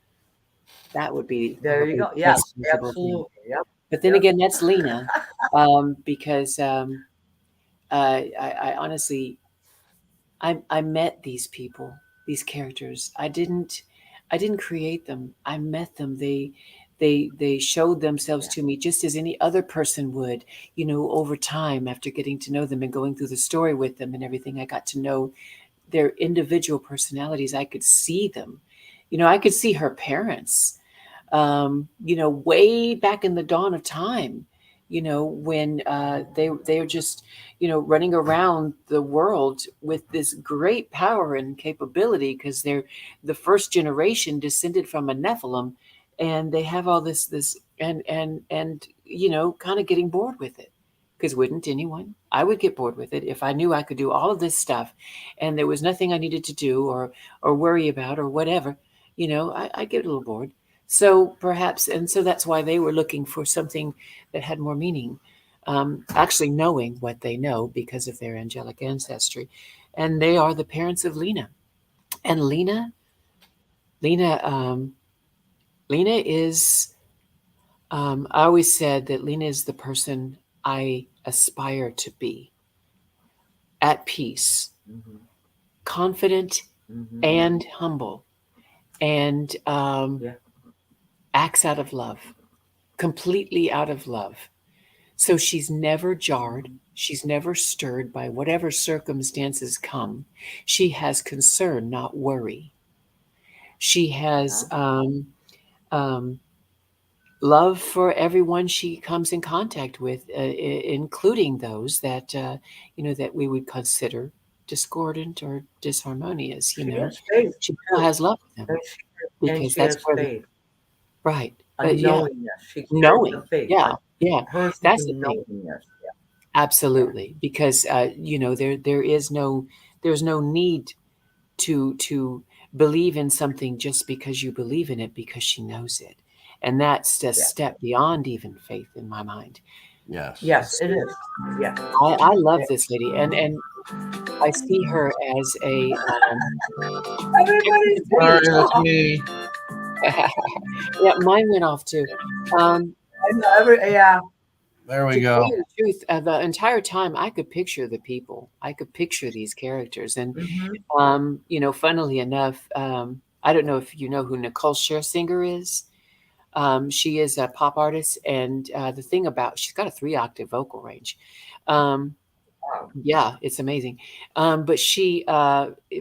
C: That would be a
B: There you
C: very
B: go. Yes,
C: sensible thing.
B: absolutely. Yep.
C: But then
B: Yep.
C: again, that's Lena, because I honestly I met these people, these characters. I didn't create them. I met them. They showed themselves
B: Yeah.
C: to me just as any other person would, over time after getting to know them and going through the story with them and everything. I got to know their individual personalities. I could see them. I could see her parents, way back in the dawn of time, when they were just, running around the world with this great power and capability because they're the first generation descended from a Nephilim, and they have all this and kind of getting bored with it. Because wouldn't anyone? I would get bored with it if I knew I could do all of this stuff, and there was nothing I needed to do or worry about or whatever. I get a little bored. So perhaps, and so that's why they were looking for something that had more meaning, actually knowing what they know because of their angelic ancestry. And they are the parents of Lena. And Lena, Lena is, I always said that Lena is the person I aspire to be, at peace,
B: Hmm.
C: confident
B: Hmm.
C: and humble, and
B: Yeah.
C: acts out of love, completely out of love. So she's never jarred.
B: Hmm.
C: She's never stirred by whatever circumstances come. She has concern, not worry. She has
B: Yeah.
C: um, love for everyone she comes in contact with, including those that that we would consider discordant or disharmonious.
B: She has faith
C: She still
B: too.
C: has love for them
B: And
C: because
B: she
C: that's
B: has
C: where
B: faith,
C: right.
B: a
C: Yeah,
B: knowingness. She carries
C: knowing.
B: the faith,
C: Yeah,
B: a
C: yeah,
B: person's
C: that's the thing.
B: knowingness. Yeah.
C: Absolutely, because there's no need to believe in something just because you believe in it because she knows it, and that's a
B: Yeah.
C: step beyond even faith in my mind.
A: Yes.
B: Yes,
C: So
B: it is. Yeah.
C: I love
B: Yeah.
C: this lady, and I see her as a
B: Everybody's
A: Sorry,
C: page.
B: taking
A: that's
B: off.
A: me.
C: Yeah, mine went off too. Um,
B: I know yeah.
A: There we
C: to tell
A: go.
C: you the truth, the entire time I could picture the people. I could picture these characters, and
B: Hmm.
C: funnily enough, I don't know if you know who Nicole Scherzinger is. She is a pop artist, and the thing about she's got a 3-octave vocal range. Um,
B: Wow.
C: yeah, it's amazing. But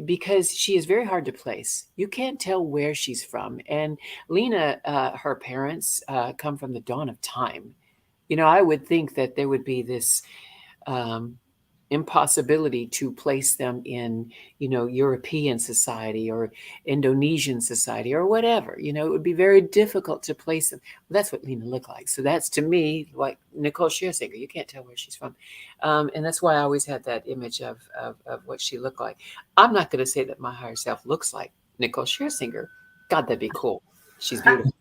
C: because she is very hard to place, you can't tell where she's from. And Lena, her parents come from the dawn of time. I would think that there would be this um, impossibility to place them in, European society or Indonesian society or whatever. It would be very difficult to place them. Well, that's what Lena looked like. So that's to me like Nicole Scherzinger. You can't tell where she's from, and that's why I always had that image of what she looked like. I'm not going to say that my higher self looks like Nicole Scherzinger. God, that'd be cool. She's beautiful,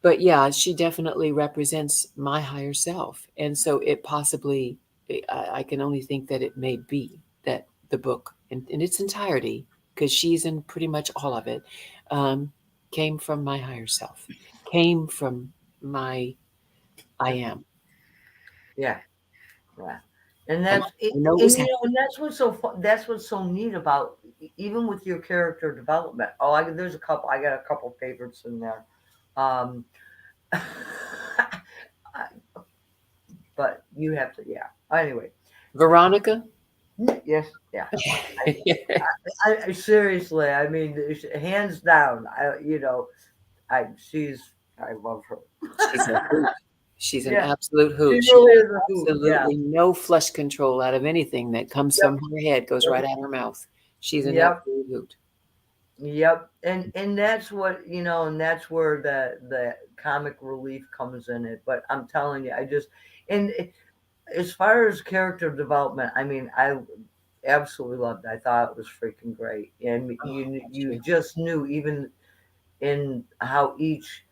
C: but yeah, she definitely represents my higher self. And so it possibly, I can only think that it may be that the book in its entirety, because she's in pretty much all of it, um, came from my higher self, came from my I am.
B: Yeah. Yeah. And
C: And
B: that's it,
C: I know it was
B: and
C: happening.
B: and that's what's so that's what's so neat about even with your character development. Oh, there's a couple. I got a couple favorites in there. Um, but you have to, yeah. Anyway,
C: Veronica.
B: yes, yeah. I seriously, I mean, hands down. I she's I love her.
C: She's a hoot. She's an
B: Yeah,
C: absolute
B: she
C: hoot. She
B: really is a
C: has
B: hoot. Yeah.
C: absolutely no flush control out of anything that comes
B: Yep.
C: from her head, goes right out her mouth. She's an
B: Yep.
C: absolute hoot.
B: Yep, and that's what and that's where the comic relief comes in it. But I'm telling you, and as far as character development, I mean, I absolutely loved it. I thought it was freaking great, and
C: Oh,
B: you
C: too.
B: just knew even in how each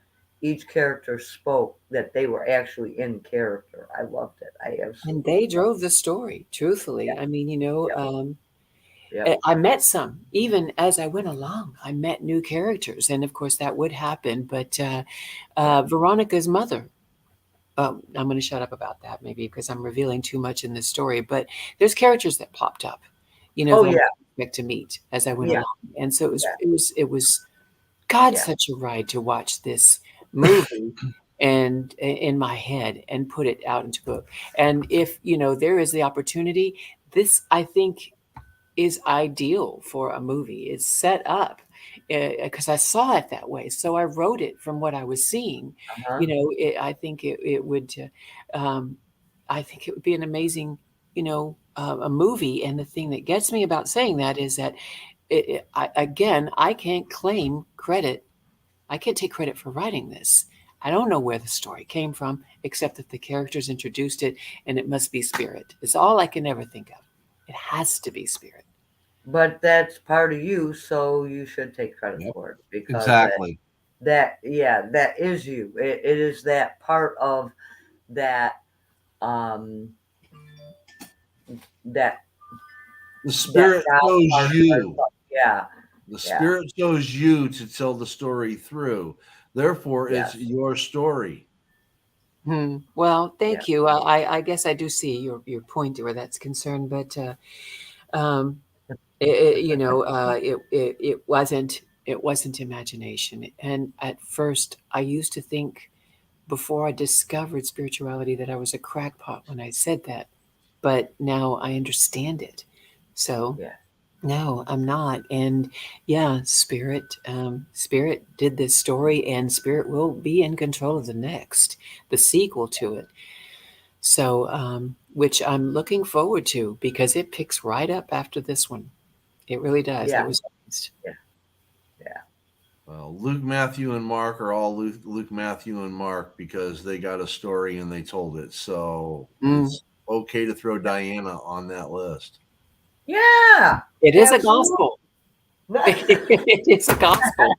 B: character spoke that they were actually in character. I loved it. I
C: And
B: absolutely
C: they
B: loved
C: drove the story,
B: it.
C: truthfully. I mean,
B: Yep, yep,
C: I met some, even as I went along, I met new characters. And of course, that would happen. But
B: yep.
C: Veronica's mother, I'm going to shut up about that maybe because I'm revealing too much in this story. But there's characters that popped up,
B: Oh
C: that I
B: yeah,
C: didn't expect to meet as I went
B: yeah,
C: along. And so
B: yeah,
C: it was God,
B: yeah.
C: such a ride to watch this movie and in my head and put it out into book. And if there is the opportunity, this I think is ideal for a movie. It's set up because I saw it that way, so I wrote it from what I was seeing.
B: Uh-huh.
C: I think it would. Um, I think it would be an amazing, a movie. And the thing that gets me about saying that is that I can't claim credit. I can't take credit for writing this. I don't know where the story came from, except that the characters introduced it, and it must be spirit. It's all I can ever think of. It has to be spirit.
B: But that's part of you, so you should take credit
A: Yep.
B: for it because
A: Exactly.
B: yeah, that is you. It is that part of that um that
A: The
B: that
A: spirit
B: God
A: chose
B: part of
A: you.
B: ourselves. Yeah,
A: The
B: yeah,
A: spirit chose you to tell the story through. Therefore, it's
B: yes,
A: your story.
C: Well,
B: yeah,
C: thank you. I guess I do see your point where that's concerned, but um, it wasn't imagination. And at first, I used to think before I discovered spirituality that I was a crackpot when I said that, but now I understand it. So
B: yeah,
C: no, I'm not. And yeah, Spirit did this story, and Spirit will be in control of the next, the sequel to it. So, which I'm looking forward to because it picks right up after this one. It really does. I
B: yeah,
C: was amazed.
B: yeah, yeah,
A: Well, Luke, Matthew, and Mark are all Luke, Matthew, and Mark because they got a story and they told it. So
C: Mm.
A: it's okay to throw Diana on that list.
B: yeah.
C: It is a
B: Absolutely.
C: gospel. It's a gospel.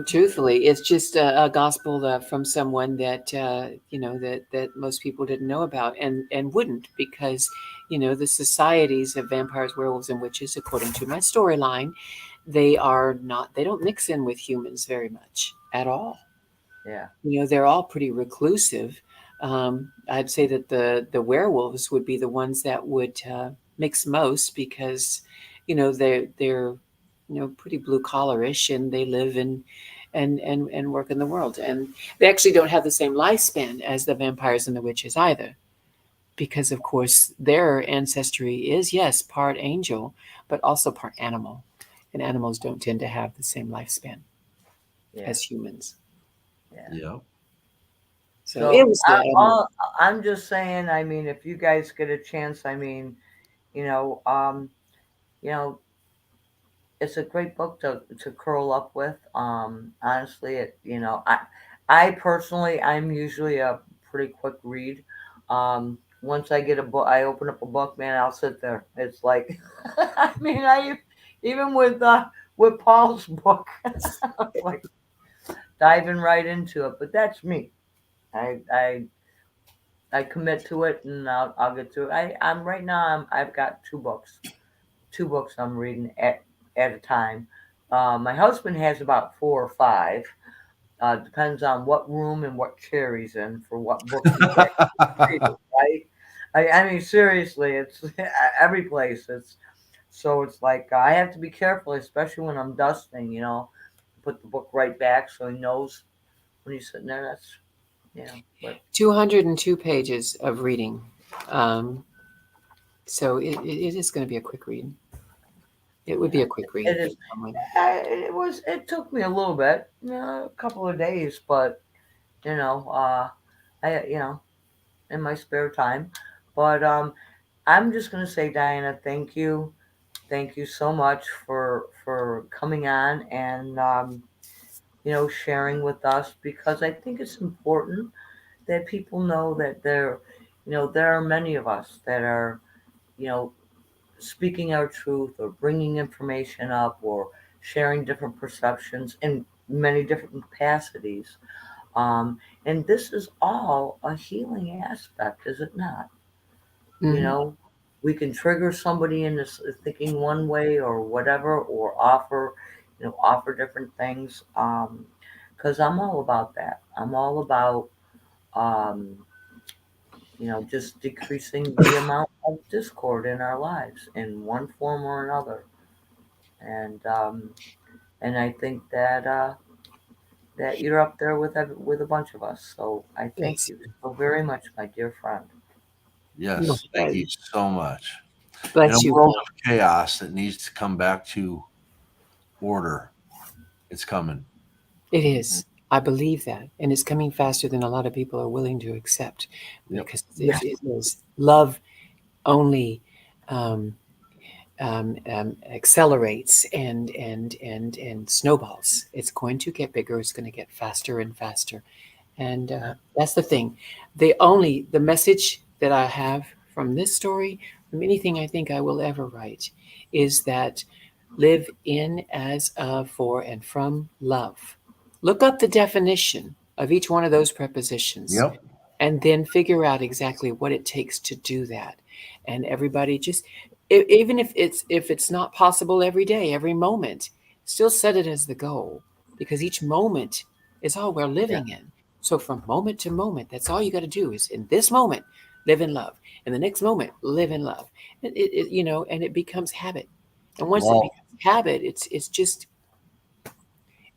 C: Truthfully, it's just a gospel from someone that that most people didn't know about and wouldn't because the societies of vampires, werewolves, and witches, according to my storyline, they don't mix in with humans very much at all.
B: Yeah,
C: They're all pretty reclusive. I'd say that the werewolves would be the ones that would mix most because they're pretty blue collarish and they live and work in the world, and they actually don't have the same lifespan as the vampires and the witches either, because of course their ancestry is, yes, part angel but also part animal, and animals don't tend to have the same lifespan
B: yeah,
C: as humans.
B: yeah.
A: Yeah.
C: So it
B: So
C: was good. I mean,
B: I'm just saying. I mean, if you guys get a chance, I mean, you know, um, you know, it's a great book to curl up with. Honestly, I personally, I'm usually a pretty quick read. Once I get a book, I open up a book, man, I'll sit there. It's like, I mean, I even with Paul's book, I'm like diving right into it. But that's me. I I I commit to it, and I'll get to it. I'm right now. I've got two books I'm reading at a time. My husband has about four or five. Depends on what room and what chair he's in for what book he's actually reading, right? I mean, seriously, it's every place. It's like I have to be careful, especially when I'm dusting. Put the book right back so he knows when he's sitting there. That's but
C: 202 pages of reading. Um, so it is going to be a quick read. It would be a quick read
B: it
C: for
B: is.
C: someone.
B: It took me a little bit, a couple of days, but I in my spare time. But I'm just gonna say, Diana, thank you. thank you so much for coming on and sharing with us, because I think it's important that people know that there are many of us that are, you know, speaking our truth or bringing information up or sharing different perceptions in many different capacities. And this is all a healing aspect, is it not? You
C: Hmm.
B: know, we can trigger somebody into thinking one way or whatever, or offer different things. Because I'm all about that. I'm all about, um, just decreasing the amount of discord in our lives in one form or another. And I think that you're up there with a bunch of us. So I thank
C: Bless
B: you
C: you.
B: so very much, my dear friend.
C: My
A: Yes, thank you
C: friend.
A: so much. In a
C: Bless you,
A: world
C: Paul.
A: of chaos that needs to come back to order, it's coming.
C: It is. I believe that. And it's coming faster than a lot of people are willing to accept,
A: Yep.
C: because
B: Yes.
C: it is. Love only um, accelerates and snowballs. It's going to get bigger. It's going to get faster and faster. And that's the thing. The message that I have from this story, from anything I think I will ever write, is that live in, as of, for, and from love. Look up the definition of each one of those prepositions
A: Yep.
C: and then figure out exactly what it takes to do that. And everybody just, even if it's not possible every day, every moment, still set it as the goal, because each moment is all we're
B: Yeah.
C: living in. So from moment to moment, that's all you got to do is, in this moment, live in love. In the next moment, live in love. And it becomes habit. And once it
A: Well,
C: becomes habit, it's just,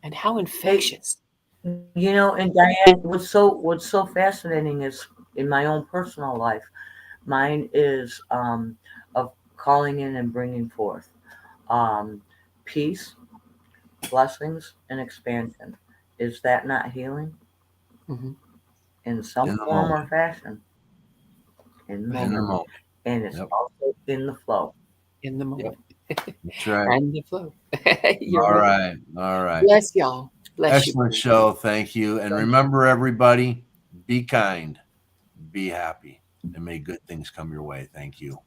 C: and how
B: Hey,
C: infectious.
B: and Diane, what's so fascinating is, in my own personal life, mine is of calling in and bringing forth um, peace, blessings, and expansion. Is that not healing
C: Hmm.
B: in some
A: in the
B: form or
A: moment.
B: fashion? In the
A: In the
B: moment,
A: moment.
B: and it's
A: Yep.
B: also in the flow.
C: In the
A: Yep.
C: moment.
A: That's right.
C: And the flow. You're
A: All
C: right.
A: right. All right.
C: Bless y'all. Bless you.
A: Excellent show. Thank you. And
C: Thank you.
A: remember, everybody, be kind, be happy, and may good things come your way. Thank you.